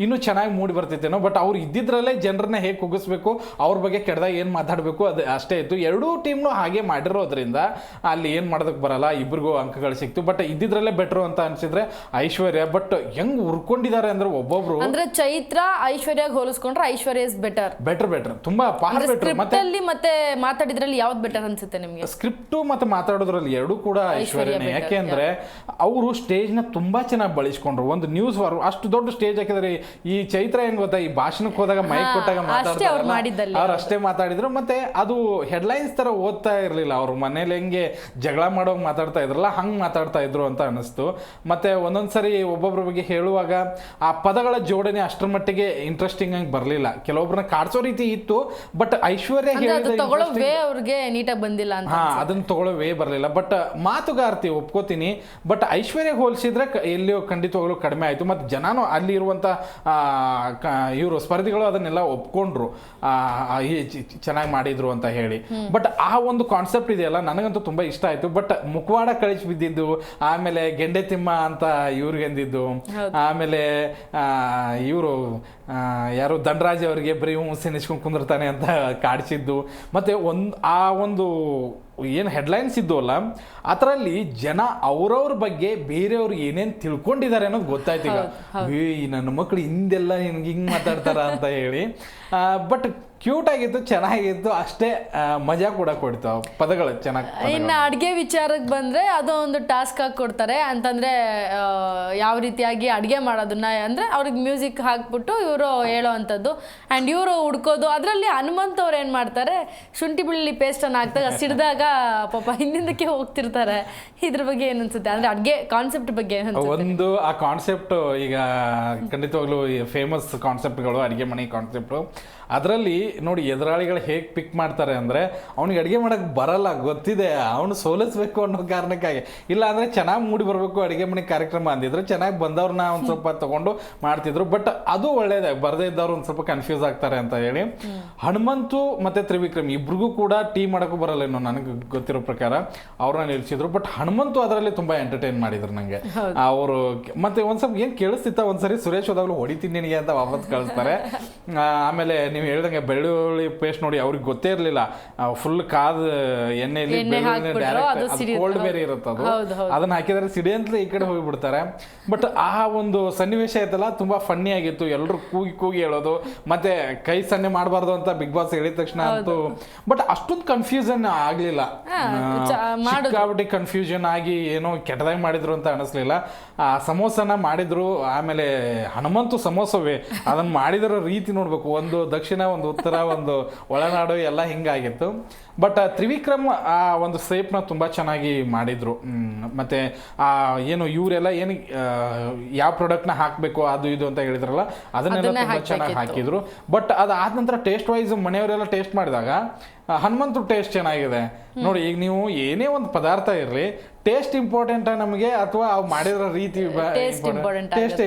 ಇನ್ನೂ ಚೆನ್ನಾಗಿ ಮೂಡಿ ಬರ್ತಿತ್ತೇನೋ. ಬಟ್ ಅವ್ರು ಇದ್ದಿದ್ರಲ್ಲೇ ಜನರನ್ನ ಹೇಗೆ ಕುಗ್ಗಿಸ್ಬೇಕು, ಅವ್ರ ಬಗ್ಗೆ ಕೆಟ್ಟದಾಗ ಏನು ಮಾತಾಡಬೇಕು ಅದು ಅಷ್ಟೇ ಇತ್ತು. ಎರಡೂ ಟೀಮ್ನು ಹಾಗೆ ಮಾಡಿರೋದ್ರಿಂದ ಅಲ್ಲಿ ಏನು ಮಾಡೋದಕ್ಕೆ ಬರಲ್ಲ, ಇಬ್ಬರಿಗೂ ಅಂಕಗಳು ಸಿಕ್ತು. ಬಟ್ ಇದ್ದಿದ್ರಲ್ಲೇ ಬೆಟ್ರು ಅಂತ ಅನ್ಸಿದ್ರೆ ಐಶ್ವರ್ಯ. ಬಟ್ ಹೆಂಗ್ ಉರ್ಕೊಂಡಿದ್ದಾರೆ ಅಂದ್ರೆ ಒಬ್ಬೊಬ್ರು, ಅಂದ್ರೆ ಚೈತ್ರ ಐಶ್ವರ್ಯ ಹೋಲಿಸ್ಕೊಂಡ್ರೆ ಐಶ್ವರ್ಯ ಇಸ್ ಬೆಟರ್ ತುಂಬಾ ಫಾರ್ ಬೆಟರ್. ಮತ್ತೆ ಮಾತಾಡಿದ್ರಲ್ಲಿ ಯಾವ್ದು ಬೆಟರ್ ಅನ್ಸುತ್ತೆ ನಿಮಗೆ? ಸ್ಕ್ರಿಪ್ಟು ಮತ್ತೆ ಮಾತಾಡೋದ್ರಲ್ಲಿ ಎರಡೂ ಕೂಡ ಐಶ್ವರ್ಯನೇ. ಯಾಕೆ ಅಂದ್ರೆ ಅವರು ಸ್ಟೇಜ್ನ ತುಂಬಾ ಚೆನ್ನಾಗಿ ಬಳಸ್ಕೊಂಡ್ರು. ಒಂದು ನ್ಯೂಸ್ ಅಷ್ಟು ದೊಡ್ಡ ಸ್ಟೇಜ್ ಹಾಕಿದ್ರೆ, ಈ ಚೈತ್ರ ಏನ್ ಗೊತ್ತಾ, ಈ ಭಾಷಣಕ್ಕೆ ಹೋದಾಗ ಮೈಕ್ ಕೊಟ್ಟಾಗ ಮಾತಾಡ್ತಾರೆ, ಅವ್ರು ಅಷ್ಟೇ ಮಾತಾಡಿದ್ರು. ಮತ್ತೆ ಅದು ಹೆಡ್ಲೈನ್ಸ್ ತರ ಓದ್ತಾ ಇರ್ಲಿಲ್ಲ. ಅವ್ರ ಮನೇಲಿ ಹೆಂಗೆ ಜಗಳ ಮಾಡೋಂಗ್ ಮಾತಾಡ್ತಾ ಇದ್ರಲ್ಲ ಹಂಗ್ ಮಾತಾಡ್ತಾ ಇದ್ರು ಅಂತ ಅನಿಸ್ತು. ಮತ್ತೆ ಒಂದೊಂದ್ಸರಿ ಒಬ್ಬೊಬ್ರ ಬಗ್ಗೆ ಹೇಳುವಾಗ ಆ ಪದಗಳ ಜೋಡಣೆ ಅಷ್ಟರ ಮಟ್ಟಿಗೆ ಇಂಟ್ರೆಸ್ಟಿಂಗ್ ಆಗಿ ಬರ್ಲಿಲ್ಲ. ಕೆಲವೊಬ್ರನ್ನ ಕಾಡ್ಸೋ ರೀತಿ ಇತ್ತು, ಬಟ್ ಐಶ್ವರ್ಯ ಅವ್ರಿಗೆ ನೀಟಾಗಿ ಬಂದಿಲ್ಲ ಅಂತ. ಅದನ್ನ ತಗೊಳ್ಳೋ ವೇ ಬರಲಿಲ್ಲ. ಬಟ್ ಮಾತುಗಾರ್ತಿ ಒಪ್ಕೋತೀನಿ. ಬಟ್ ಐಶ್ವರ್ಯ ಹೋಲಿಸಿದ್ರೆ ಎಲ್ಲಿಯೋ ಖಂಡಿತವಾಗ್ಲೂ ಕಡಿಮೆ ಆಯಿತು. ಮತ್ತು ಜನನೂ ಅಲ್ಲಿ ಇರುವಂಥ ಇವರು ಸ್ಪರ್ಧಿಗಳು ಅದನ್ನೆಲ್ಲ ಒಪ್ಕೊಂಡ್ರು, ಚೆನ್ನಾಗಿ ಮಾಡಿದ್ರು ಅಂತ ಹೇಳಿ. ಬಟ್ ಆ ಒಂದು ಕಾನ್ಸೆಪ್ಟ್ ಇದೆಯಲ್ಲ ನನಗಂತೂ ತುಂಬ ಇಷ್ಟ ಆಯಿತು. ಬಟ್ ಮುಖವಾಡ ಕಳಿಸಿ ಬಿದ್ದಿದ್ದು, ಆಮೇಲೆ ಗೆಂಡೆ ತಿಮ್ಮ ಅಂತ ಇವ್ರಿಗೆ ಅಂದಿದ್ದು, ಆಮೇಲೆ ಇವರು ಯಾರು ಧನರಾಜ್ ಅವರಿಗೆ ಬರೀ ಸೆನೆಸ್ಕೊಂಡು ಕುಂದಿರ್ತಾನೆ ಅಂತ ಕಾಡಿಸಿದ್ದು, ಮತ್ತು ಒಂದು ಏನು ಹೆಡ್ಲೈನ್ಸ್ ಇದ್ದವಲ್ಲ ಅದರಲ್ಲಿ ಜನ ಅವ್ರವ್ರ ಬಗ್ಗೆ ಬೇರೆಯವ್ರು ಏನೇನು ತಿಳ್ಕೊಂಡಿದ್ದಾರೆ ಅನ್ನೋದು ಗೊತ್ತಾಯ್ತು. ಈಗ ನನ್ನ ಮಕ್ಕಳು ಹಿಂದೆಲ್ಲ ಹಿಂಗೆ ಮಾತಾಡ್ತಾರ ಅಂತ ಹೇಳಿ. ಬಟ್ ಕ್ಯೂಟ್ ಆಗಿತ್ತು, ಚೆನ್ನಾಗಿತ್ತು, ಅಷ್ಟೇ ಮಜಾ ಕೂಡ ಕೊಡ್ತು ಪದಗಳು ಚೆನ್ನಾಗಿ. ಇನ್ನು ಅಡುಗೆ ವಿಚಾರಕ್ಕೆ ಬಂದರೆ ಅದು ಒಂದು ಟಾಸ್ಕ್ ಆಗಿ ಕೊಡ್ತಾರೆ. ಅಂತಂದರೆ ಯಾವ ರೀತಿಯಾಗಿ ಅಡುಗೆ ಮಾಡೋದನ್ನ ಅಂದರೆ ಅವ್ರಿಗೆ ಮ್ಯೂಸಿಕ್ ಹಾಕ್ಬಿಟ್ಟು ಇವರು ಹೇಳೋ ಅಂಥದ್ದು ಆ್ಯಂಡ್ ಇವರು ಹುಡ್ಕೋದು. ಅದರಲ್ಲಿ ಹನುಮಂತ್ ಅವ್ರು ಏನು ಮಾಡ್ತಾರೆ, ಶುಂಠಿ ಬೆಳ್ಳುಳ್ಳಿ ಪೇಸ್ಟನ್ನು ಹಾಕ್ದಾಗ ಸಿಡಿದಾಗ ಪಾಪ ಹಿಂದಿಂದಕ್ಕೆ ಹೋಗ್ತಿರ್ತಾರೆ. ಇದ್ರ ಬಗ್ಗೆ ಏನು ಅನ್ಸುತ್ತೆ, ಅಂದರೆ ಅಡುಗೆ ಕಾನ್ಸೆಪ್ಟ್ ಬಗ್ಗೆ ಒಂದು ಆ ಕಾನ್ಸೆಪ್ಟ್ ಈಗ ಖಂಡಿತವಾಗ್ಲೂ ಫೇಮಸ್ ಕಾನ್ಸೆಪ್ಟ್ಗಳು ಅಡುಗೆ ಮನೆ ಕಾನ್ಸೆಪ್ಟು. ಅದರಲ್ಲಿ ನೋಡಿ ಎದುರಾಳಿಗಳು ಹೇಗೆ ಪಿಕ್ ಮಾಡ್ತಾರೆ ಅಂದರೆ ಅವ್ನಿಗೆ ಅಡುಗೆ ಮಾಡೋಕ್ಕೆ ಬರಲ್ಲ, ಗೊತ್ತಿದೆ, ಅವನು ಸೋಲಿಸ್ಬೇಕು ಅನ್ನೋ ಕಾರಣಕ್ಕಾಗಿ. ಇಲ್ಲ ಅಂದರೆ ಚೆನ್ನಾಗಿ ಮೂಡಿ ಬರಬೇಕು ಅಡುಗೆ ಮನೆ ಕಾರ್ಯಕ್ರಮ ಅಂದಿದ್ರು, ಚೆನ್ನಾಗಿ ಬಂದವ್ರನ್ನ ಒಂದು ಸ್ವಲ್ಪ ತೊಗೊಂಡು ಮಾಡ್ತಿದ್ರು. ಬಟ್ ಅದು ಒಳ್ಳೇದೇ, ಬರದೇ ಇದ್ದವ್ರು ಒಂದು ಸ್ವಲ್ಪ ಕನ್ಫ್ಯೂಸ್ ಆಗ್ತಾರೆ ಅಂತ ಹೇಳಿ ಹನುಮಂತು ಮತ್ತು ತ್ರಿವಿಕ್ರಮ್ ಇಬ್ರಿಗೂ ಕೂಡ ಟೀ ಮಾಡೋಕ್ಕೂ ಬರಲ್ಲ ಇನ್ನೂ ನನಗೆ ಗೊತ್ತಿರೋ ಪ್ರಕಾರ, ಅವ್ರನ್ನ ನಿಲ್ಸಿದ್ರು. ಬಟ್ ಹನುಮಂತು ಅದರಲ್ಲಿ ತುಂಬ ಎಂಟರ್ಟೈನ್ ಮಾಡಿದ್ರು ನನಗೆ ಅವರು. ಮತ್ತು ಒಂದು ಸ್ವಲ್ಪ ಏನು ಕೇಳಿಸ್ತಿತ್ತ ಒಂದ್ಸರಿ ಸುರೇಶ್ ಹೋದಾಗಲೂ ಹೊಡಿತೀನಿ ನಿನಗೆ ಅಂತ ವಾಪಸ್ ಕಳಿಸ್ತಾರೆ. ಆಮೇಲೆ ನೀವು ಹೇಳ್ದಂಗೆ ಬೆಳ್ಳುಳ್ಳಿ ಪೇಸ್ಟ್ ನೋಡಿ ಅವ್ರಿಗೆ ಗೊತ್ತೇ ಇರಲಿಲ್ಲ, ಫುಲ್ ಕಾದ ಎಣ್ಣೆಯಲ್ಲಿ ಬೆಳ್ಳುಳ್ಳಿ ಡೈರೆಕ್ಟ್ ಕೋಲ್ಡ್ ಬೇರೆ ಇರುತ್ತೆ, ಅದನ್ನ ಹಾಕಿದ್ರೆ ಸಿಡಿ ಅಂತಲೇ ಈ ಕಡೆ ಹೋಗಿಬಿಡ್ತಾರೆ. ಬಟ್ ಆ ಒಂದು ಸನ್ನಿವೇಶ ಐತಲ್ಲ ತುಂಬಾ ಫನ್ನಿ ಆಗಿತ್ತು. ಎಲ್ಲರೂ ಕೂಗಿ ಕೂಗಿ ಹೇಳೋದು, ಮತ್ತೆ ಕೈ ಸನ್ನೆ ಮಾಡಬಾರ್ದು ಅಂತ ಬಿಗ್ ಬಾಸ್ ಹೇಳಿದ ತಕ್ಷಣ ಅಂತೂ. ಬಟ್ ಅಷ್ಟೊಂದು ಕನ್ಫ್ಯೂಷನ್ ಆಗ್ಲಿಲ್ಲ, ಸಿಕ್ಕಾಬಿಟ್ಟು ಕನ್ಫ್ಯೂಷನ್ ಆಗಿ ಏನೋ ಕೆಟ್ಟದಾಗಿ ಮಾಡಿದ್ರು ಅಂತ ಅನಿಸ್ಲಿಲ್ಲ. ಆ ಸಮೋಸನ ಮಾಡಿದ್ರು, ಆಮೇಲೆ ಹನುಮಂತು ಸಮೋಸವೇ ಅದನ್ನ ಮಾಡಿದಿರೋ ರೀತಿ ನೋಡ್ಬೇಕು, ಒಂದು ದಕ್ಷಿಣ ಒಂದು ಉತ್ತರ ಒಂದು ಒಳನಾಡು ಎಲ್ಲ ಹಿಂಗಾಗಿತ್ತು. ಬಟ್ ತ್ರಿವಿಕ್ರಮ್ ಆ ಒಂದು ಸೇಪ್ನ ತುಂಬ ಚೆನ್ನಾಗಿ ಮಾಡಿದ್ರು. ಮತ್ತು ಏನು ಇವರೆಲ್ಲ ಏನು ಯಾವ ಪ್ರಾಡಕ್ಟ್ನ ಹಾಕಬೇಕು ಅದು ಇದು ಅಂತ ಹೇಳಿದ್ರಲ್ಲ ಅದನ್ನೆಲ್ಲ ತುಂಬ ಚೆನ್ನಾಗಿ ಹಾಕಿದ್ರು. ಬಟ್ ಅದಾದ ನಂತರ ಟೇಸ್ಟ್ ವೈಸ್ ಮನೆಯವರೆಲ್ಲ ಟೇಸ್ಟ್ ಮಾಡಿದಾಗ ಹನುಮಂತು ಟೇಸ್ಟ್ ಚೆನ್ನಾಗಿದೆ ನೋಡಿ. ಈಗ ನೀವು ಏನೇ ಒಂದು ಪದಾರ್ಥ ಇರಲಿ, ಟೇಸ್ಟ್ ಇಂಪಾರ್ಟೆಂಟ್ ನಮಗೆ ಅಥವಾ ಅವು ಮಾಡಿರೋ ರೀತಿ ಟೇಸ್ಟ್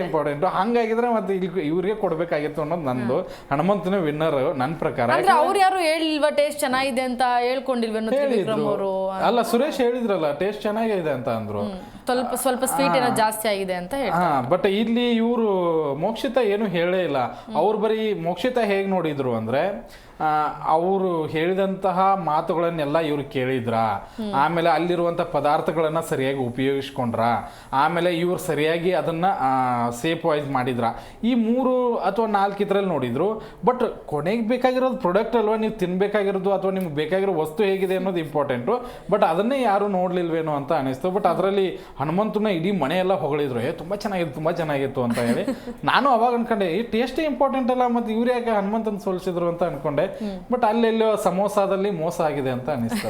ಇಂಪಾರ್ಟೆಂಟ್. ಹಂಗಾಗಿದ್ರೆ ಮತ್ತೆ ಇವ್ರಿಗೆ ಕೊಡ್ಬೇಕಾಗಿತ್ತು ಅನ್ನೋದು ನಂದು. ಹನುಮಂತನೇ ವಿನ್ನರ್ ನನ್ನ ಪ್ರಕಾರ. ಅವ್ರು ಯಾರು ಹೇಳಿಲ್ವಾ ಟೇಸ್ಟ್ ಚೆನ್ನಾಗಿದೆ ಅಂತ, ಹೇಳ್ಕೊಂಡಿಲ್ವ? ಅಲ್ಲ, ಸುರೇಶ್ ಹೇಳಿದ್ರಲ್ಲ ಟೇಸ್ಟ್ ಚೆನ್ನಾಗಿದೆ ಅಂತ ಅಂದ್ರು, ಸ್ವಲ್ಪ ಸ್ವೀಟ್ ಏನೋ ಜಾಸ್ತಿ ಆಗಿದೆ ಅಂತ ಹೇಳಿ. ಬಟ್ ಇಲ್ಲಿ ಇವರು ಮೋಕ್ಷಿತ ಏನು ಹೇಳೇ ಇಲ್ಲ. ಅವ್ರು ಬರೀ ಮೋಕ್ಷಿತ ಹೇಗೆ ನೋಡಿದ್ರು ಅಂದ್ರೆ ಅವರು ಹೇಳಿದಂತಹ ಮಾತುಗಳನ್ನೆಲ್ಲ ಇವ್ರು ಕೇಳಿದ್ರ, ಆಮೇಲೆ ಅಲ್ಲಿರುವಂಥ ಪದಾರ್ಥಗಳನ್ನ ಸರಿಯಾಗಿ ಉಪಯೋಗಿಸ್ಕೊಂಡ್ರ, ಆಮೇಲೆ ಇವ್ರು ಸರಿಯಾಗಿ ಅದನ್ನ ಸೇಫ್ ವೈಸ್ ಮಾಡಿದ್ರ. ಈ 3 ಅಥವಾ 4 ಇದರಲ್ಲಿ ನೋಡಿದ್ರು. ಬಟ್ ಕೊನೆಗೆ ಬೇಕಾಗಿರೋದು ಪ್ರಾಡಕ್ಟ್ ಅಲ್ವಾ, ನೀವು ತಿನ್ಬೇಕಾಗಿರೋದು ಅಥವಾ ನಿಮ್ಗೆ ಬೇಕಾಗಿರೋ ವಸ್ತು ಹೇಗಿದೆ ಅನ್ನೋದು ಇಂಪಾರ್ಟೆಂಟು. ಬಟ್ ಅದನ್ನೇ ಯಾರು ನೋಡ್ಲಿಲ್ವೇನೋ ಅಂತ ಅನಿಸ್ತು. ಬಟ್ ಅದರಲ್ಲಿ ಹನುಮಂತನ ಇಡೀ ಮನೆಯೆಲ್ಲ ಹೊಗಳಿದ್ರು, ತುಂಬ ಚೆನ್ನಾಗಿತ್ತು ತುಂಬ ಚೆನ್ನಾಗಿತ್ತು ಅಂತ ಹೇಳಿ. ನಾನು ಅವಾಗ ಅನ್ಕೊಂಡೆ ಈ ಟೇಸ್ಟೇ ಇಂಪಾರ್ಟೆಂಟ್ ಅಲ್ಲ, ಮತ್ತು ಇವ್ರು ಯಾಕೆ ಹನುಮಂತನ ಸೋಲಿಸಿದ್ರು ಅಂತ ಅನ್ಕೊಂಡೆ. ಬಟ್ ಅಲ್ಲೆಲ್ಲೋ ಸಮೋಸಾದಲ್ಲಿ ಮೋಸ ಆಗಿದೆ ಅಂತ ಅನಿಸ್ತು.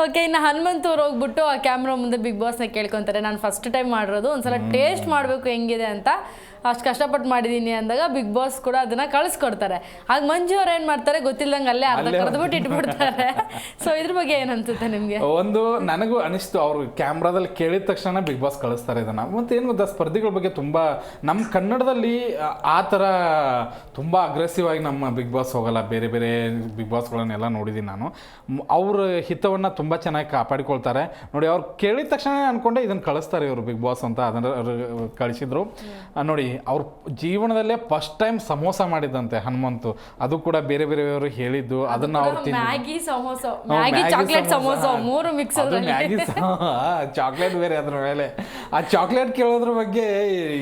ಓಕೆ, ಇನ್ನು ಹನುಮಂತವ್ರು ಹೋಗ್ಬಿಟ್ಟು ಆ ಕ್ಯಾಮ್ರಾ ಮುಂದೆ ಬಿಗ್ ಬಾಸ್ನ ಕೇಳ್ಕೊಂತಾರೆ, ನಾನು ಫಸ್ಟ್ ಟೈಮ್ ಮಾಡಿರೋದು, ಒಂದ್ಸಲ ಟೇಸ್ಟ್ ಮಾಡಬೇಕು ಹೆಂಗಿದೆ ಅಂತ, ಅಷ್ಟು ಕಷ್ಟಪಟ್ಟು ಮಾಡಿದ್ದೀನಿ ಅಂದಾಗ ಬಿಗ್ ಬಾಸ್ ಕೂಡ ಅದನ್ನ ಕಳಿಸ್ಕೊಡ್ತಾರೆ. ಆಗ ಮಂಜು ಅವ್ರು ಏನು ಮಾಡ್ತಾರೆ ಗೊತ್ತಿಲ್ಲದಂಗೆ ಅಲ್ಲೇ ಅರ್ಧ ಕರೆದ್ಬಿಟ್ಟು ಇಟ್ಬಿಡ್ತಾರೆ. ಸೊ ಇದ್ರ ಬಗ್ಗೆ ಏನು ಅನ್ಸುತ್ತೆ ನಿಮಗೆ? ಒಂದು ನನಗೂ ಅನಿಸ್ತು, ಅವ್ರು ಕ್ಯಾಮ್ರಾದಲ್ಲಿ ಕೇಳಿದ ತಕ್ಷಣ ಬಿಗ್ ಬಾಸ್ ಕಳಿಸ್ತಾರೆ ಇದನ್ನ. ಮತ್ತೆ ಏನು ಗೊತ್ತಾ, ಸ್ಪರ್ಧಿಗಳ ಬಗ್ಗೆ ತುಂಬ ನಮ್ಮ ಕನ್ನಡದಲ್ಲಿ ಆ ಥರ ತುಂಬ ಅಗ್ರೆಸಿವ್ ಆಗಿ ನಮ್ಮ ಬಿಗ್ ಬಾಸ್ ಹೋಗಲ್ಲ. ಬೇರೆ ಬೇರೆ ಬಿಗ್ ಬಾಸ್ಗಳನ್ನೆಲ್ಲ ನೋಡಿದ್ದೀನಿ ನಾನು. ಅವ್ರ ಹಿತವನ್ನು ತುಂಬ ಚೆನ್ನಾಗಿ ಕಾಪಾಡಿಕೊಳ್ತಾರೆ ನೋಡಿ. ಅವ್ರು ಕೇಳಿದ ತಕ್ಷಣ ಅನ್ಕೊಂಡೆ ಇದನ್ನು ಕಳಿಸ್ತಾರೆ ಇವರು ಬಿಗ್ ಬಾಸ್ ಅಂತ, ಅದನ್ನು ಕಳಿಸಿದ್ರು ನೋಡಿ. ಅವ್ರ ಜೀವನದಲ್ಲೇ ಫಸ್ಟ್ ಟೈಮ್ ಸಮೋಸ ಮಾಡಿದಂತೆ ಹನುಮಂತು, ಅದು ಕೂಡ ಬೇರೆ ಬೇರೆಯವರು ಹೇಳಿದ್ದು. ಅದನ್ನ ಅವ್ರು Maggi samosa, Maggi chocolate samosa 3 mix. Maggi chocolate ಬೇರೆ ಅದ್ರ ಮೇಲೆ. ಆ ಚಾಕ್ಲೇಟ್ ಕೇಳೋದ್ರ ಬಗ್ಗೆ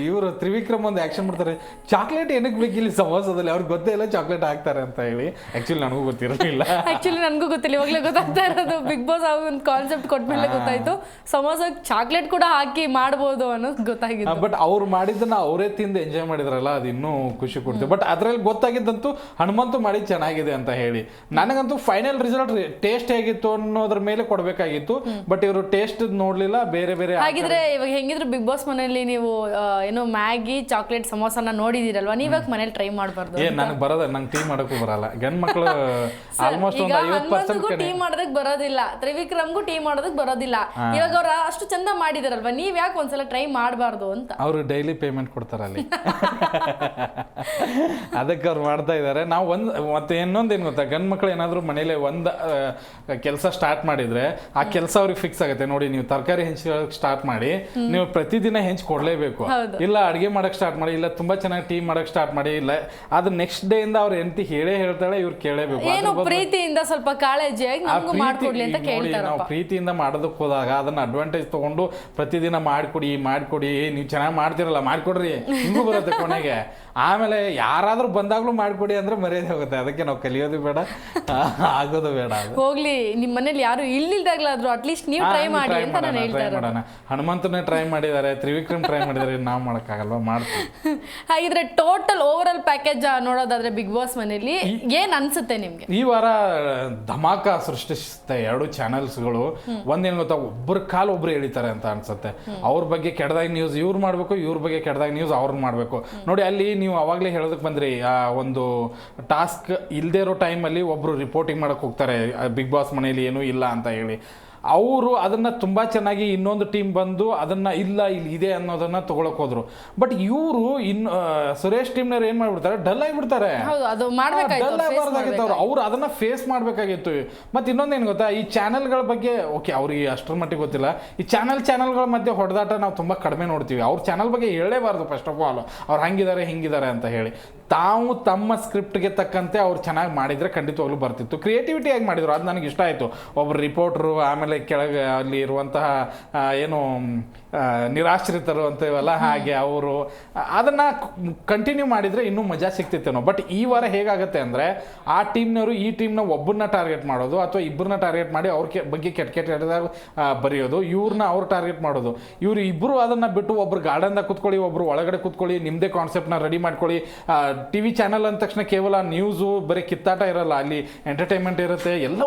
ಇವರು ತ್ರಿವಿಕ್ರಮ್ ಒಂದು ಆಕ್ಷನ್ ಮಾಡ್ತಾರೆ, ಚಾಕ್ಲೇಟ್ ಏನಕ್ಕೆ ಬೇಕು ಇಲ್ಲಿ ಸಮೋಸದಲ್ಲಿ, ಅವ್ರಿಗೆ ಗೊತ್ತೇ ಇಲ್ಲ ಚಾಕ್ಲೇಟ್ ಹಾಕ್ತಾರೆ ಅಂತ ಹೇಳಿ. ಆಕ್ಚುಲಿ ನನಗೂ ಗೊತ್ತಿರಲಿಲ್ಲ. ಆಕ್ಚುಲಿ ನನಗೂ ಗೊತ್ತಿಲ್ಲ, ಇವಾಗಲೇ ಗೊತ್ತಾಗ್ತಾ ಇರೋದು. ಬಿಗ್ ಬಾಸ್ ಒಂದು ಕಾನ್ಸೆಪ್ಟ್ ಕೊಟ್ಮೇಲೆ ಗೊತ್ತಾಯ್ತು ಸಮೋಸ ಚಾಕ್ಲೇಟ್ ಕೂಡ ಹಾಕಿ ಮಾಡ್ಬೋದು ಅನ್ನೋದು ಗೊತ್ತಾಗಿತ್ತು. ಬಟ್ ಅವ್ರು ಮಾಡಿದ್ದನ್ನ ಅವರೇ ತಿಂದು ಎಂಜಾಯ್ ಮಾಡಿದ್ರಲ್ಲ ಅದು ಇನ್ನೂ ಖುಷಿ ಕೊಡ್ತೀವಿ. ಬಟ್ ಅದ್ರಲ್ಲಿ ಗೊತ್ತಾಗಿದ್ದಂತೂ ಹನುಮಂತು ಮಾಡಿ ಚೆನ್ನಾಗಿದೆ ಅಂತ ಹೇಳಿ. ನನಗಂತೂ ಫೈನಲ್ ರಿಸಲ್ಟ್ ಟೇಸ್ಟ್ ಹೇಗಿತ್ತು ಅನ್ನೋದ್ರ ಮೇಲೆ ಕೊಡ್ಬೇಕಾಗಿತ್ತು, ಬಟ್ ಇವರು ಟೇಸ್ಟ್ ನೋಡ್ಲಿಲ್ಲ, ಬೇರೆ ಬೇರೆ. ಹಾಗಿದ್ರೆ ಇವಾಗ ಹೆಂಗಿದ್ರು ಬಿಗ್ ಬಾಸ್ ಮನೆಯಲ್ಲಿ ನೀವು ಏನೋ ಮ್ಯಾಗಿ ಚಾಕ್ಲೇಟ್ ಸಮೋಸನ ನೋಡಿದಿರಲ್ವಾ, ನೀವಾಗ ಮನೇಲಿ ಟ್ರೈ ಮಾಡಬಾರ್ದು? ನನಗೆ ಬರೋದ, ನಂಗೆ ಟೀ ಮಾಡಕ್ಕೂ ಬರಲ್ಲ. ಗಂಡ್ ಮಕ್ಳು ಆಲ್ಮೋಸ್ಟ್ ಒಂದು 50% ಟೀ ಮಾಡೋದಕ್ ಬರೋದಿಲ್ಲ, ತ್ರಿವಿಕ್ರಮ್ಗೂ ಟೀ ಮಾಡೋದಕ್ ಬರೋದಿಲ್ಲ. ಇವಾಗ ಅವ್ರ ಅಷ್ಟು ಚಂದ ಮಾಡಿದಾರಲ್ವಾ, ನೀವ್ ಯಾಕೆ ಒಂದ್ಸಲ ಟ್ರೈ ಮಾಡಬಾರ್ದು ಅಂತ. ಅವರು ಡೈಲಿ ಪೇಮೆಂಟ್ ಕೊಡ್ತಾರ ಅಲ್ಲಿ, ಅದಕ್ಕೆ ಅವ್ರು ಮಾಡ್ತಾ ಇದಾರೆ. ನಾವು ಮತ್ತೆ ಇನ್ನೊಂದೇನು ಗೊತ್ತಾ, ಗಂಡ್ ಮಕ್ಳು ಏನಾದ್ರು ಮನೇಲಿ ಒಂದು ಕೆಲಸ ಸ್ಟಾರ್ಟ್ ಮಾಡಿದ್ರೆ ಆ ಕೆಲಸ ಅವ್ರಿಗೆ ಫಿಕ್ಸ್ ಆಗುತ್ತೆ. ನೋಡಿ, ನೀವು ತರಕಾರಿ ಹೆಂಚೋಕ್ ಸ್ಟಾರ್ಟ್ ಮಾಡಿ, ನೀವು ಪ್ರತಿದಿನ ಹೆಂಚ್ ಕೊಡ್ಲೇಬೇಕು. ಇಲ್ಲ ಅಡಿಗೆ ಮಾಡಕ್ ಸ್ಟಾರ್ಟ್ ಮಾಡಿ, ಇಲ್ಲ ತುಂಬಾ ಚೆನ್ನಾಗಿ ಟೀ ಮಾಡಕ್ ಸ್ಟಾರ್ಟ್ ಮಾಡಿ, ಇಲ್ಲ ಅದು ನೆಕ್ಸ್ಟ್ ಡೇ ಇಂದ ಅವ್ರ ಹೆಂಡತಿ ಹೇಳ್ತಾಳೆ, ಇವ್ರು ಕೇಳಬೇಕು. ಏನು ಪ್ರೀತಿಯಿಂದ ಸ್ವಲ್ಪ ಕಾಳಜಿಯಾಗಿ ನಮಗೂ ಮಾಡ್ಕೊಡ್ಲಿ ಅಂತ ಕೇಳ್ತಾರೆ. ನಾವು ಪ್ರೀತಿಯಿಂದ ಮಾಡೋದಕ್ಕೆ ಹೋದಾಗ ಅದನ್ನ ಅಡ್ವಾಂಟೇಜ್ ತಗೊಂಡು ಪ್ರತಿದಿನ ಮಾಡ್ಕೊಡಿ, ನೀವು ಚೆನ್ನಾಗಿ ಮಾಡ್ತಿರಲ್ಲ, ಮಾಡ್ಕೊಡ್ರಿ, ಹಿಂಗೂ ಬರುತ್ತೆ ಕೊನೆಗೆ. ಆಮೇಲೆ ಯಾರಾದ್ರೂ ಬಂದಾಗ್ಲೂ ಮಾಡ್ಕೊಡಿ ಅಂದ್ರೆ ಮರ್ಯಾದೆ ಹೋಗುತ್ತೆ. ಅದಕ್ಕೆ ನಾವು ಕಲಿಯೋದು ಬೇಡ, ಆಗೋದು ಬೇಡ. ಹೋಗ್ಲಿ, ನಿಮ್ ಮನೇಲಿ ಯಾರು ಇಲ್ಲಿಲ್ದಾಗ್ಲಾದ್ರು ಅಟ್ಲೀಸ್ಟ್ ನೀವು ಟ್ರೈ ಮಾಡಿ ಅಂತ ನಾನು ಹೇಳ್ತಾ ಇರೋದು. ಹನುಮಂತನೇ ಟ್ರೈ ಮಾಡಿದ್ದಾರೆ, ತ್ರಿವಿಕ್ರಮ್ ಟ್ರೈ ಮಾಡಿದ್ದಾರೆ, ನಾವು ಮಾಡೋಕ್ಕಾಗಲ್ವಾ, ಮಾಡ್ತೀವಿ. ಹಾಗಿದ್ರೆ ಟೋಟಲ್ ಓವರ್ ಆಲ್ ಪ್ಯಾಕೇಜ್ ನೋಡೋದಾದ್ರೆ ಬಿಗ್ ಬಾಸ್ ಮನೇಲಿ ಏನ್ ಅನ್ಸುತ್ತೆ ನಿಮ್ಗೆ? ಈ ವಾರ ಧಮಾಕ ಸೃಷ್ಟಿಸುತ್ತೆ ಎರಡು ಚಾನೆಲ್ಸ್ಗಳು. ಒಂದೇನು ಗೊತ್ತಾ, ಒಬ್ಬರ ಕಾಲು ಒಬ್ರು ಎಳಿತಾರೆ ಅಂತ ಅನ್ಸುತ್ತೆ. ಅವ್ರ ಬಗ್ಗೆ ಕೆಟ್ಟದಾಗ ನ್ಯೂಸ್ ಇವ್ರು ಮಾಡ್ಬೇಕು, ಇವ್ರ ಬಗ್ಗೆ ಕೆಟ್ಟದಾಗ ನ್ಯೂಸ್ ಅವ್ರನ್ನ ಮಾಡ್ಬೇಕು. ನೋಡಿ, ಅಲ್ಲಿ ನೀವು ಅವಾಗಲೇ ಹೇಳೋದಕ್ಕೆ ಬಂದ್ರಿ, ಒಂದು ಟಾಸ್ಕ್ ಇಲ್ಲದೆ ಇರೋ ಟೈಮಲ್ಲಿ ಒಬ್ರು ರಿಪೋರ್ಟಿಂಗ್ ಮಾಡಕ್ ಹೋಗ್ತಾರೆ ಬಿಗ್ ಬಾಸ್ ಮನೆಯಲ್ಲಿ ಏನೂ ಇಲ್ಲ ಅಂತ ಹೇಳಿ. ಅವರು ಅದನ್ನ ತುಂಬಾ ಚೆನ್ನಾಗಿ ಇನ್ನೊಂದು ಟೀಮ್ ಬಂದು ಅದನ್ನ ಇಲ್ಲ ಇಲ್ಲಿ ಇದೆ ಅನ್ನೋದನ್ನ ತಗೊಳಕ್ ಹೋದ್ರು. ಬಟ್ ಇವರು ಸುರೇಶ್ ಟೀಮ್ನವ್ರು ಏನ್ ಮಾಡ್ಬಿಡ್ತಾರೆ, ಡಲ್ ಆಗಿಬಿಡ್ತಾರೆ. ಡಲ್ ಆಗಬಾರ್ದಾಗಿತ್ತು, ಅವ್ರು ಅದನ್ನ ಫೇಸ್ ಮಾಡ್ಬೇಕಾಗಿತ್ತು. ಮತ್ತೆ ಇನ್ನೊಂದೇನು ಗೊತ್ತಾ, ಈ ಚಾನೆಲ್ಗಳ ಬಗ್ಗೆ ಓಕೆ ಅವ್ರಿಗೆ ಅಷ್ಟರ ಮಟ್ಟಿಗೆ ಗೊತ್ತಿಲ್ಲ. ಈ ಚಾನೆಲ್ಗಳ ಮಧ್ಯೆ ಹೊಡೆದಾಟ ನಾವು ತುಂಬಾ ಕಡಿಮೆ ನೋಡ್ತೀವಿ. ಅವ್ರ ಚಾನಲ್ ಬಗ್ಗೆ ಹೇಳಲೇಬಾರ್ದು ಫಸ್ಟ್ ಆಫ್ ಆಲ್, ಅವ್ರು ಹಂಗಿದ್ದಾರೆ ಹಿಂಗಿದ್ದಾರೆ ಅಂತ ಹೇಳಿ. ತಾವು ತಮ್ಮ ಸ್ಕ್ರಿಪ್ಟ್ಗೆ ತಕ್ಕಂತೆ ಅವ್ರು ಚೆನ್ನಾಗಿ ಮಾಡಿದ್ರೆ ಖಂಡಿತವಾಗ್ಲೂ ಬರ್ತಿತ್ತು. ಕ್ರಿಯೇಟಿವಿಟಿಯಾಗಿ ಮಾಡಿದ್ರು, ಅದು ನನಗೆ ಇಷ್ಟ ಆಯಿತು. ಒಬ್ರು ರಿಪೋರ್ಟ್ರು, ಆಮೇಲೆ ಕೆಳಗೆ ಅಲ್ಲಿ ಇರುವಂತಹ ಏನು ನಿರಾಶ್ರಿತರು ಅಂತೀವಲ್ಲ, ಹಾಗೆ ಅವರು ಅದನ್ನ ಕಂಟಿನ್ಯೂ ಮಾಡಿದ್ರೆ ಇನ್ನೂ ಮಜಾ ಸಿಗ್ತಿತ್ತೇನೋ. ಬಟ್ ಈ ವಾರ ಹೇಗಾಗುತ್ತೆ ಅಂದ್ರೆ, ಆ ಟೀಮ್ನವರು ಈ ಟೀಮ್ನ ಒಬ್ಬರನ್ನ ಟಾರ್ಗೆಟ್ ಮಾಡೋದು, ಅಥವಾ ಇಬ್ಬರನ್ನ ಟಾರ್ಗೆಟ್ ಮಾಡಿ ಅವ್ರ ಬಗ್ಗೆ ಕೆಟ್ಟ ಬರೆಯೋದು, ಇವ್ರನ್ನ ಅವ್ರು ಟಾರ್ಗೆಟ್ ಮಾಡೋದು. ಇವ್ರು ಇಬ್ಬರು ಅದನ್ನ ಬಿಟ್ಟು ಒಬ್ರು ಗಾರ್ಡನ್ದಾಗ ಕೂತ್ಕೊಳ್ಳಿ, ಒಬ್ರು ಒಳಗಡೆ ಕೂತ್ಕೊಳ್ಳಿ, ನಿಮ್ಮದೇ ಕಾನ್ಸೆಪ್ಟ್ನ ರೆಡಿ ಮಾಡ್ಕೊಳ್ಳಿ. ಟಿವಿ ಚಾನಲ್ ಅಂದ ತಕ್ಷಣ ಕೇವಲ ನ್ಯೂಸು ಬರೀ ಕಿತ್ತಾಟ ಇರಲ್ಲ, ಅಲ್ಲಿ ಎಂಟರ್ಟೈನ್ಮೆಂಟ್ ಇರುತ್ತೆ.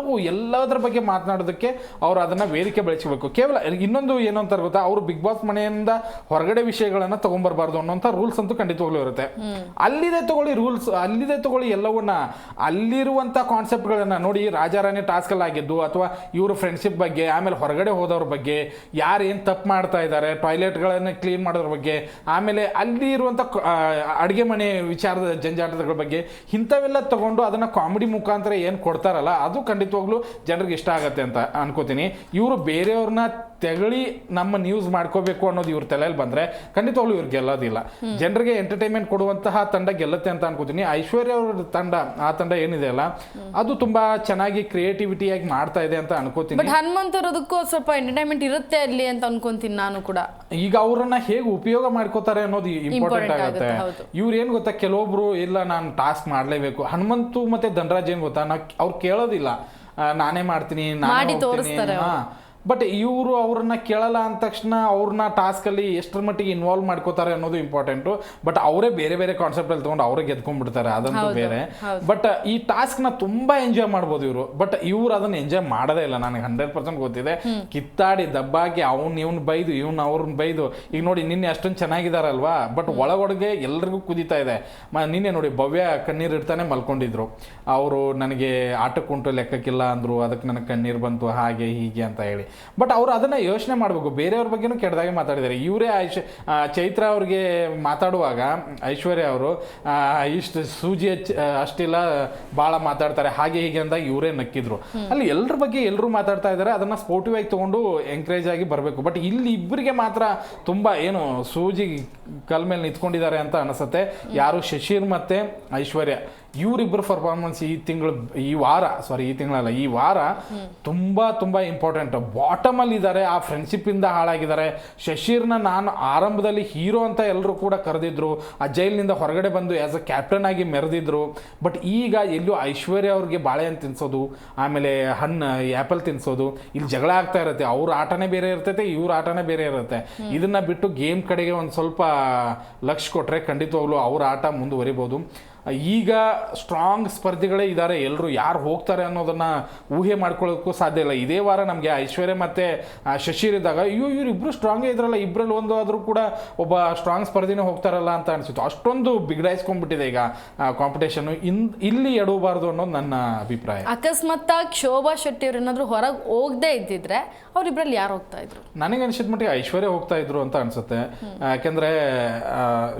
ಎಲ್ಲದರ ಬಗ್ಗೆ ಮಾತನಾಡೋದಕ್ಕೆ ಅವ್ರು ಅದನ್ನ ವೇದಿಕೆ ಬೆಳೆಸಬೇಕು. ಕೇವಲ ಇನ್ನೊಂದು ಏನು ಅಂತ ಗೊತ್ತಾ, ಅವರು ಬಿಗ್ ಬಾಸ್ ಮನೆಯಿಂದ ಹೊರಗಡೆ ವಿಷಯಗಳನ್ನ ತಗೊಂಡ್ಬರ್ಬಾರ್ದು ಅನ್ನೋಂಥ ರೂಲ್ಸ್ ಅಂತೂ ಖಂಡಿತವಾಗ್ಲೂ ಇರುತ್ತೆ. ಅಲ್ಲಿದೆ ತಗೊಳ್ಳಿ ರೂಲ್ಸ್, ಅಲ್ಲಿದೆ ತಗೊಳ್ಳಿ ಎಲ್ಲವನ್ನ, ಅಲ್ಲಿರುವಂಥ ಕಾನ್ಸೆಪ್ಟ್ಗಳನ್ನ ನೋಡಿ. ರಾಜಾರಾಣಿ ಟಾಸ್ಕ್ ಅಲ್ಲಿ ಆಗಿದ್ದು, ಅಥವಾ ಇವರು ಫ್ರೆಂಡ್ಶಿಪ್ ಬಗ್ಗೆ, ಆಮೇಲೆ ಹೊರಗಡೆ ಹೋದವ್ರ ಬಗ್ಗೆ, ಯಾರು ಏನು ತಪ್ಪು ಮಾಡ್ತಾ ಇದ್ದಾರೆ, ಟಾಯ್ಲೆಟ್ಗಳನ್ನ ಕ್ಲೀನ್ ಮಾಡೋದ್ರ ಬಗ್ಗೆ, ಆಮೇಲೆ ಅಲ್ಲಿ ಇರುವಂಥ ಅಡುಗೆ ಮನೆ ವಿಚಾರದ ಜಂಜಾಟಗಳ ಬಗ್ಗೆ, ಇಂಥವೆಲ್ಲ ತಗೊಂಡು ಅದನ್ನ ಕಾಮಿಡಿ ಮುಖಾಂತರ ಏನು ಕೊಡ್ತಾರಲ್ಲ, ಅದು ಖಂಡಿತವಾಗ್ಲೂ ಜನರಿಗೆ ಇಷ್ಟ ಆಗತ್ತೆ ಅಂತ ಅನ್ಕೋತೀನಿ. ಇವರು ಬೇರೆಯವ್ರನ್ನ ತೆಗಳಿ ನಮ್ಮ ನ್ಯೂಸ್ ಮಾಡ್ಕೋಬೇಕು ಅನ್ನೋದು ಇವ್ರ ತಲೆಯಲ್ಲಿ ಬಂದ್ರೆ ಖಂಡಿತವಾಗ್ಲೂ ಇವ್ರು ಗೆಲ್ಲೋದಿಲ್ಲ. ಜನರಿಗೆ ಎಂಟರ್ಟೈನ್ಮೆಂಟ್ ಕೊಡುವಂತಹ ತಂಡ ಗೆಲ್ಲುತ್ತೆ ಅಂತ ಅನ್ಕೋತೀನಿ. ಐಶ್ವರ್ಯ ಅವ್ರ ತಂಡ, ಆ ತಂಡ ಏನಿದೆ ಅಲ್ಲ, ಅದು ತುಂಬಾ ಚೆನ್ನಾಗಿ ಕ್ರಿಯೇಟಿವಿಟಿಯಾಗಿ ಮಾಡ್ತಾ ಇದೆ ಅಂತ ಅನ್ಕೋತೀನಿ. ಬಟ್ ಹನುಮಂತರದಕ್ಕೂ ಸ್ವಲ್ಪ ಎಂಟರ್ಟೈನ್ಮೆಂಟ್ ಇರುತ್ತೆ ಅಲ್ಲಿ ಅಂತ ಅನ್ಕೊಂತೀನಿ ನಾನು ಕೂಡ. ಈಗ ಅವ್ರನ್ನ ಹೇಗೆ ಉಪಯೋಗ ಮಾಡ್ಕೋತಾರೆ ಅನ್ನೋದು ಇಂಪಾರ್ಟೆಂಟ್ ಆಗುತ್ತೆ. ಇವ್ರು ಏನ್ ಗೊತ್ತಾ, ಕೆಲವೊಬ್ರು ಇಲ್ಲ ನಾನು ಟಾಸ್ಕ್ ಮಾಡ್ಲೇಬೇಕು. ಹನುಮಂತು ಮತ್ತೆ ಧನರಾಜ್ ಏನ್ ಗೊತ್ತಾ, ಅವ್ರು ಕೇಳೋದಿಲ್ಲ, ನಾನೇ ಮಾಡ್ತೀನಿ, ನಾನೇ ಹೋಗ್ತೀನಿ. ಬಟ್ ಇವರು ಅವ್ರನ್ನ ಕೇಳಲ್ಲ ಅಂದ ತಕ್ಷಣ ಅವ್ರನ್ನ ಟಾಸ್ಕಲ್ಲಿ ಎಷ್ಟರ ಮಟ್ಟಿಗೆ ಇನ್ವಾಲ್ವ್ ಮಾಡ್ಕೋತಾರೆ ಅನ್ನೋದು ಇಂಪಾರ್ಟೆಂಟು. ಬಟ್ ಅವರೇ ಬೇರೆ ಬೇರೆ ಕಾನ್ಸೆಪ್ಟಲ್ಲಿ ತೊಗೊಂಡು ಅವರೇ ಗೆದ್ಕೊಂಡ್ಬಿಡ್ತಾರೆ, ಅದಂತೂ ಬೇರೆ. ಬಟ್ ಈ ಟಾಸ್ಕ್ನ ತುಂಬಾ ಎಂಜಾಯ್ ಮಾಡ್ಬೋದು ಇವರು. ಬಟ್ ಇವ್ರು ಅದನ್ನ ಎಂಜಾಯ್ ಮಾಡೋದೇ ಇಲ್ಲ, ನನಗೆ 100% ಗೊತ್ತಿದೆ. ಕಿತ್ತಾಡಿ ದಬ್ಬಾಕಿ ಇವ್ನು ಬೈದು ಅವ್ರನ್ನ ಬೈದು. ಈಗ ನೋಡಿ, ನಿನ್ನೆ ಅಷ್ಟೊಂದು ಚೆನ್ನಾಗಿದಾರಲ್ವಾ, ಬಟ್ ಒಳಗೊಳಗೆ ಎಲ್ರಿಗೂ ಕುದೀತಾ ಇದೆ. ನಿನ್ನೆ ನೋಡಿ, ಭವ್ಯ ಕಣ್ಣೀರು ಇಡ್ತಾನೆ ಮಲ್ಕೊಂಡಿದ್ರು. ಅವರು ನನಗೆ ಆಟಕ್ಕುಂಟು ಲೆಕ್ಕಕ್ಕಿಲ್ಲ ಅಂದ್ರು, ಅದಕ್ಕೆ ನನಗೆ ಕಣ್ಣೀರು ಬಂತು, ಹಾಗೆ ಹೀಗೆ ಅಂತ ಹೇಳಿ. ಬಟ್ ಅವರು ಅದನ್ನ ಯೋಚನೆ ಮಾಡಬೇಕು. ಬೇರೆಯವ್ರ ಬಗ್ಗೆನೂ ಕೆಟ್ಟದಾಗೆ ಮಾತಾಡಿದ್ದಾರೆ. ಇವರೇ ಚೈತ್ರ ಅವ್ರಿಗೆ ಮಾತಾಡುವಾಗ ಐಶ್ವರ್ಯ ಅವರು ಇಷ್ಟು ಸೂಜಿ ಅಷ್ಟಿಲ್ಲ ಭಾಳ ಮಾತಾಡ್ತಾರೆ, ಹಾಗೆ ಹೀಗೆ ಅಂದಾಗ ಇವರೇ ನಕ್ಕಿದ್ರು. ಅಲ್ಲಿ ಎಲ್ಲರ ಬಗ್ಗೆ ಎಲ್ಲರೂ ಮಾತಾಡ್ತಾ ಇದ್ದಾರೆ, ಅದನ್ನ ಸ್ಪೋರ್ಟಿವ್ ಆಗಿ ತಗೊಂಡು ಎಂಕರೇಜ್ ಆಗಿ ಬರಬೇಕು. ಬಟ್ ಇಲ್ಲಿ ಇಬ್ಬರಿಗೆ ಮಾತ್ರ ತುಂಬಾ ಏನು ಸೂಜಿ ಕಲ್ ಮೇಲೆ ನಿಂತ್ಕೊಂಡಿದ್ದಾರೆ ಅಂತ ಅನಿಸುತ್ತೆ. ಯಾರು ಶಶೀರ್ ಮತ್ತೆ ಐಶ್ವರ್ಯ ಇವರಿಬ್ಬರು ಪರ್ಫಾರ್ಮೆನ್ಸ್ ಈ ತಿಂಗಳಲ್ಲ ಈ ವಾರ ತುಂಬ ಇಂಪಾರ್ಟೆಂಟ್. ಬಾಟಮಲ್ಲಿ ಇದ್ದಾರೆ, ಆ ಫ್ರೆಂಡ್ಶಿಪ್ಪಿಂದ ಹಾಳಾಗಿದ್ದಾರೆ. ಶಶಿರ್ನ ನಾನು ಆರಂಭದಲ್ಲಿ ಹೀರೋ ಅಂತ ಎಲ್ಲರೂ ಕೂಡ ಕರೆದಿದ್ರು, ಆ ಜೈಲಿನಿಂದ ಹೊರಗಡೆ ಬಂದು ಆ್ಯಸ್ ಅ ಕ್ಯಾಪ್ಟನ್ ಆಗಿ ಮೆರೆದಿದ್ರು. ಬಟ್ ಈಗ ಎಲ್ಲೂ ಐಶ್ವರ್ಯ ಅವ್ರಿಗೆ ಬಾಳೆಹಣ್ಣು ತಿನ್ಸೋದು, ಆಮೇಲೆ ಆ್ಯಪಲ್ ತಿನ್ಸೋದು, ಇಲ್ಲಿ ಜಗಳ ಆಗ್ತಾ ಇರುತ್ತೆ. ಅವ್ರ ಆಟನೇ ಬೇರೆ ಇರ್ತೈತೆ, ಇವ್ರ ಆಟನೇ ಬೇರೆ ಇರುತ್ತೆ. ಇದನ್ನ ಬಿಟ್ಟು ಗೇಮ್ ಕಡೆಗೆ ಒಂದು ಸ್ವಲ್ಪ ಲಕ್ಷ್ಯ ಕೊಟ್ಟರೆ ಖಂಡಿತವಾಗ್ಲೂ ಅವ್ರ ಆಟ ಮುಂದುವರಿಬೋದು. ಈಗ ಸ್ಟ್ರಾಂಗ್ ಸ್ಪರ್ಧಿಗಳೇ ಇದ್ದಾರೆ, ಎಲ್ಲರೂ ಯಾರು ಹೋಗ್ತಾರೆ ಅನ್ನೋದನ್ನ ಊಹೆ ಮಾಡ್ಕೊಳ್ಳೋಕ್ಕೂ ಸಾಧ್ಯ ಇಲ್ಲ. ಇದೇ ವಾರ ನಮಗೆ ಐಶ್ವರ್ಯ ಮತ್ತು ಶಶಿರ್ ಇದ್ದಾಗ ಇವರಿಬ್ಬರು ಸ್ಟ್ರಾಂಗೇ ಇದ್ರಲ್ಲ, ಇಬ್ಬರಲ್ಲಿ ಒಂದು ಆದರೂ ಕೂಡ ಒಬ್ಬ ಸ್ಟ್ರಾಂಗ್ ಸ್ಪರ್ಧಿನೇ ಹೋಗ್ತಾರಲ್ಲ ಅಂತ ಅನಿಸುತ್ತೆ. ಅಷ್ಟೊಂದು ಬಿಗಡಾಯಿಸ್ಕೊಂಡ್ಬಿಟ್ಟಿದೆ ಈಗ ಕಾಂಪಿಟೇಷನ್ನು. ಇಲ್ಲಿ ಎಡವಬಾರ್ದು ಅನ್ನೋದು ನನ್ನ ಅಭಿಪ್ರಾಯ. ಅಕಸ್ಮಾತ್ತಾಗಿ ಶೋಭಾ ಶೆಟ್ಟಿ ಅವ್ರು ಏನಾದರೂ ಹೊರಗೆ ಹೋಗದೆ ಇದ್ದಿದ್ರೆ ಅವರಿಬ್ಬರಲ್ಲಿ ಯಾರು ಹೋಗ್ತಾ ಇದ್ರು? ನನಗೆ ಅನಿಸಿದ ಮಟ್ಟಿಗೆ ಐಶ್ವರ್ಯ ಹೋಗ್ತಾ ಇದ್ರು ಅಂತ ಅನ್ಸುತ್ತೆ. ಯಾಕೆಂದ್ರೆ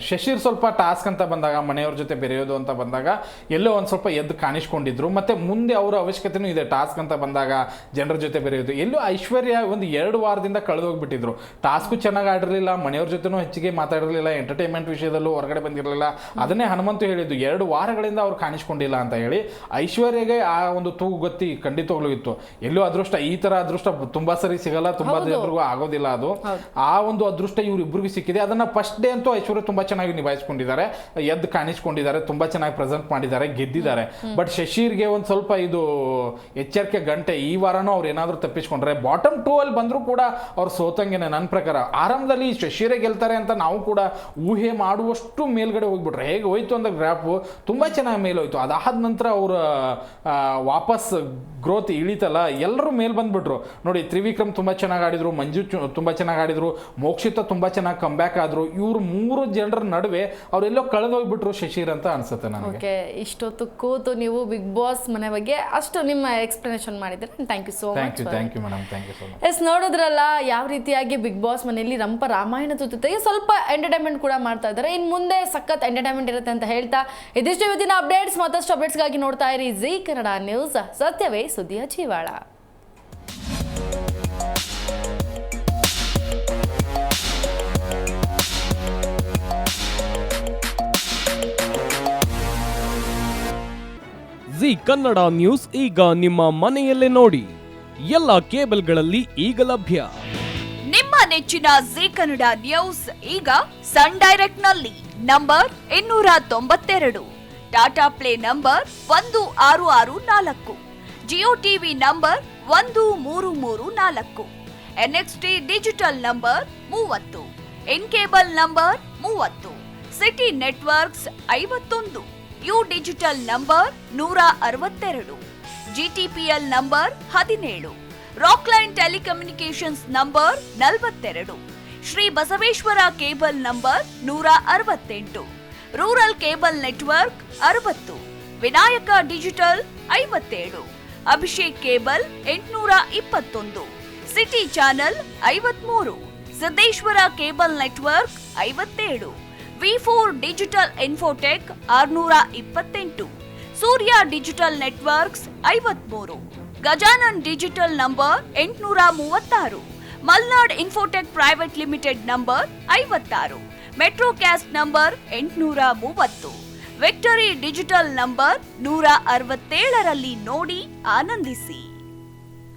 ಶಶಿರ್ ಸ್ವಲ್ಪ ಟಾಸ್ಕ್ ಅಂತ ಬಂದಾಗ, ಮನೆಯವ್ರ ಜೊತೆ ಬೆರೆಯೋದು ಅಂತ ಬಂದಾಗ ಎಲ್ಲೋ ಒಂದು ಸ್ವಲ್ಪ ಎದ್ದು ಕಾಣಿಸ್ಕೊಂಡಿದ್ರು. ಮತ್ತೆ ಮುಂದೆ ಅವರ ಅವಶ್ಯಕತೆನೂ ಇದೆ, ಟಾಸ್ಕ್ ಅಂತ ಬಂದಾಗ ಜನರ ಜೊತೆ ಬೆರೆಯೋದು. ಎಲ್ಲೋ ಐಶ್ವರ್ಯ ಒಂದು 2 ವಾರದಿಂದ ಕಳೆದೋಗ್ಬಿಟ್ಟಿದ್ರು. ಟಾಸ್ಕು ಚೆನ್ನಾಗಿ ಆಡಿರಲಿಲ್ಲ, ಮನೆಯವ್ರ ಜೊತೆನೂ ಹೆಚ್ಚಿಗೆ ಮಾತಾಡಿರಲಿಲ್ಲ, ಎಂಟರ್ಟೈನ್ಮೆಂಟ್ ವಿಷಯದಲ್ಲೂ ಹೊರಗಡೆ ಬಂದಿರಲಿಲ್ಲ. ಅದನ್ನೇ ಹನುಮಂತು ಹೇಳಿದ್ದು, 2 ವಾರಗಳಿಂದ ಅವ್ರು ಕಾಣಿಸ್ಕೊಂಡಿಲ್ಲ ಅಂತ ಹೇಳಿ. ಐಶ್ವರ್ಯಗೆ ಆ ಒಂದು ತೂಗು ಗೊತ್ತಿ ಖಂಡಿತವಾಗ್ಲೂ ಇತ್ತು. ಎಲ್ಲೋ ಅದೃಷ್ಟ, ಈ ತರ ಅದೃಷ್ಟ ತುಂಬಾ ಸರಿ ಸಿಗಲ್ಲ, ತುಂಬಾ ಜನರಿಗೂ ಆಗೋದಿಲ್ಲ. ಅದು ಆ ಒಂದು ಅದೃಷ್ಟ ಇವ್ರಿಬ್ರಿಗೂ ಸಿಕ್ಕಿದೆ. ಅದನ್ನ ಫಸ್ಟ್ ಡೇ ಅಂತೂ ಐಶ್ವರ್ಯ ತುಂಬಾ ಚೆನ್ನಾಗಿ ನಿಭಾಯಿಸ್ಕೊಂಡಿದ್ದಾರೆ, ಎದ್ದು ಕಾಣಿಸ್ಕೊಂಡಿದ್ದಾರೆ, ತುಂಬಾ ಚೆನ್ನಾಗಿ ಪ್ರೆಸೆಂಟ್ ಮಾಡಿದ್ದಾರೆ, ಗೆದ್ದಿದ್ದಾರೆ. ಬಟ್ ಶಶಿರ್ಗೆ ಒಂದು ಸ್ವಲ್ಪ ಇದು ಎಚ್ಚರಿಕೆ ಗಂಟೆ. ಈ ವಾರನೂ ಅವ್ರು ಏನಾದರೂ ತಪ್ಪಿಸ್ಕೊಂಡ್ರೆ ಬಾಟಮ್ 2 ಅಲ್ಲಿ ಬಂದರೂ ಕೂಡ ಅವ್ರು ಸೋತಂಗೆನೆ ನನ್ನ ಪ್ರಕಾರ. ಆರಂಭದಲ್ಲಿ ಶಶಿರೇ ಗೆಲ್ತಾರೆ ಅಂತ ನಾವು ಕೂಡ ಊಹೆ ಮಾಡುವಷ್ಟು ಮೇಲ್ಗಡೆ ಹೋಗ್ಬಿಟ್ರೆ ಹೇಗೆ ಹೋಯ್ತು ಅಂದ್ರೆ ಗ್ರಾಫ್ ತುಂಬಾ ಚೆನ್ನಾಗಿ ಮೇಲೋಯ್ತು. ಅದಾದ ನಂತರ ಅವ್ರ ವಾಪಸ್ ಗ್ರೋತ್ ಇಳಿತಲ್ಲ, ಎಲ್ಲರೂ ಮೇಲ್ ಬಂದ್ಬಿಟ್ರು ನೋಡಿ. ತ್ರಿವಿಕ್ರಮ್ ತುಂಬಾ ಚೆನ್ನಾಗಿ ಆಡಿದ್ರು, ಮಂಜು ತುಂಬಾ ಚೆನ್ನಾಗಿ ಆಡಿದ್ರು, ಮೋಕ್ಷಿತ ತುಂಬಾ ಚೆನ್ನಾಗಿ ಕಂಬ್ಯಾಕ್ ಆದ್ರು. ಇವ್ರು 3 ಜನರ ನಡುವೆ ಅವರೆಲ್ಲೋ ಕಳೆದೋಗ್ಬಿಟ್ರು ಶಶಿರ್ ಅಂತ ಅನ್ಸುತ್ತೆ ನನಗೆ. ಓಕೆ, ಇಷ್ಟೊತ್ತು ಕೂತು ನೀವು ಬಿಗ್ ಬಾಸ್ ಮನೆ ಬಗ್ಗೆ ಅಷ್ಟು ನಿಮ್ಮ ಎಕ್ಸ್ಪ್ಲನೇಷನ್ ಮಾಡಿದ್ರೆ thank you so much. Thank you madam, thank you so much. Yes, ನೋಡಿದ್ರಲ್ಲ ಯಾವ ರೀತಿಯಾಗಿ ಬಿಗ್ ಬಾಸ್ ಮನೆಯಲ್ಲಿ ರಂಪ ರಾಮಾಯಣದ ಜೊತೆಗೆ ಸ್ವಲ್ಪ ಎಂಟರ್ಟೈನ್ಮೆಂಟ್ ಕೂಡ ಮಾಡ್ತಾ ಇದ್ದಾರೆ. ಇನ್ನು ಮುಂದೆ ಸಖತ್ ಎಂಟರ್ಟೈನ್ಮೆಂಟ್ ಇರುತ್ತೆ ಅಂತ ಹೇಳ್ತಾ ಇದಿಷ್ಟು ಇವತ್ತಿನ ಅಪ್ಡೇಟ್ಸ್. ಮತ್ತಷ್ಟು ಅಪ್ಡೇಟ್ಸ್ಗಾಗಿ ನೋಡ್ತಾ ಇರಿ ಜೀ ಕನ್ನಡ ನ್ಯೂಸ್, ಸತ್ಯವೇ ಸುದ್ದಿಯ ಜೀವಾಳ. ಜಿ ಕನ್ನಡ ನ್ಯೂಸ್ ಈಗ ನಿಮ್ಮ ಮನೆಯಲ್ಲೇ ನೋಡಿ. ಎಲ್ಲ ಕೇಬಲ್ಗಳಲ್ಲಿ ಈಗ ಲಭ್ಯ. ನಿಮ್ಮ ನೆಚ್ಚಿನ ಜಿ ಕನ್ನಡ ನ್ಯೂಸ್ ಈಗ ಸನ್ ಡೈರೆಕ್ಟ್ ನಲ್ಲಿ number 292, Tata play number 1664, Jio TV number 1334, NXT digital number 30, in cable number 30, city networks 51, U digital number 162, GTPL number 17, Rockline telecommunications number 42, Shri Basaveshwara cable number 168, rural cable network 60, Vinayaka digital 57, Abhishek cable 821, city channel 53, Siddeshwara cable network 57, V4 digital Infotech 628, Surya digital networks 53, Gajanan digital number 836, Malnad Infotech private limited number 56, Metrocast number 830, Victory Digital number 167ರಲ್ಲಿ ನೋಡಿ ಆನಂದಿಸಿ.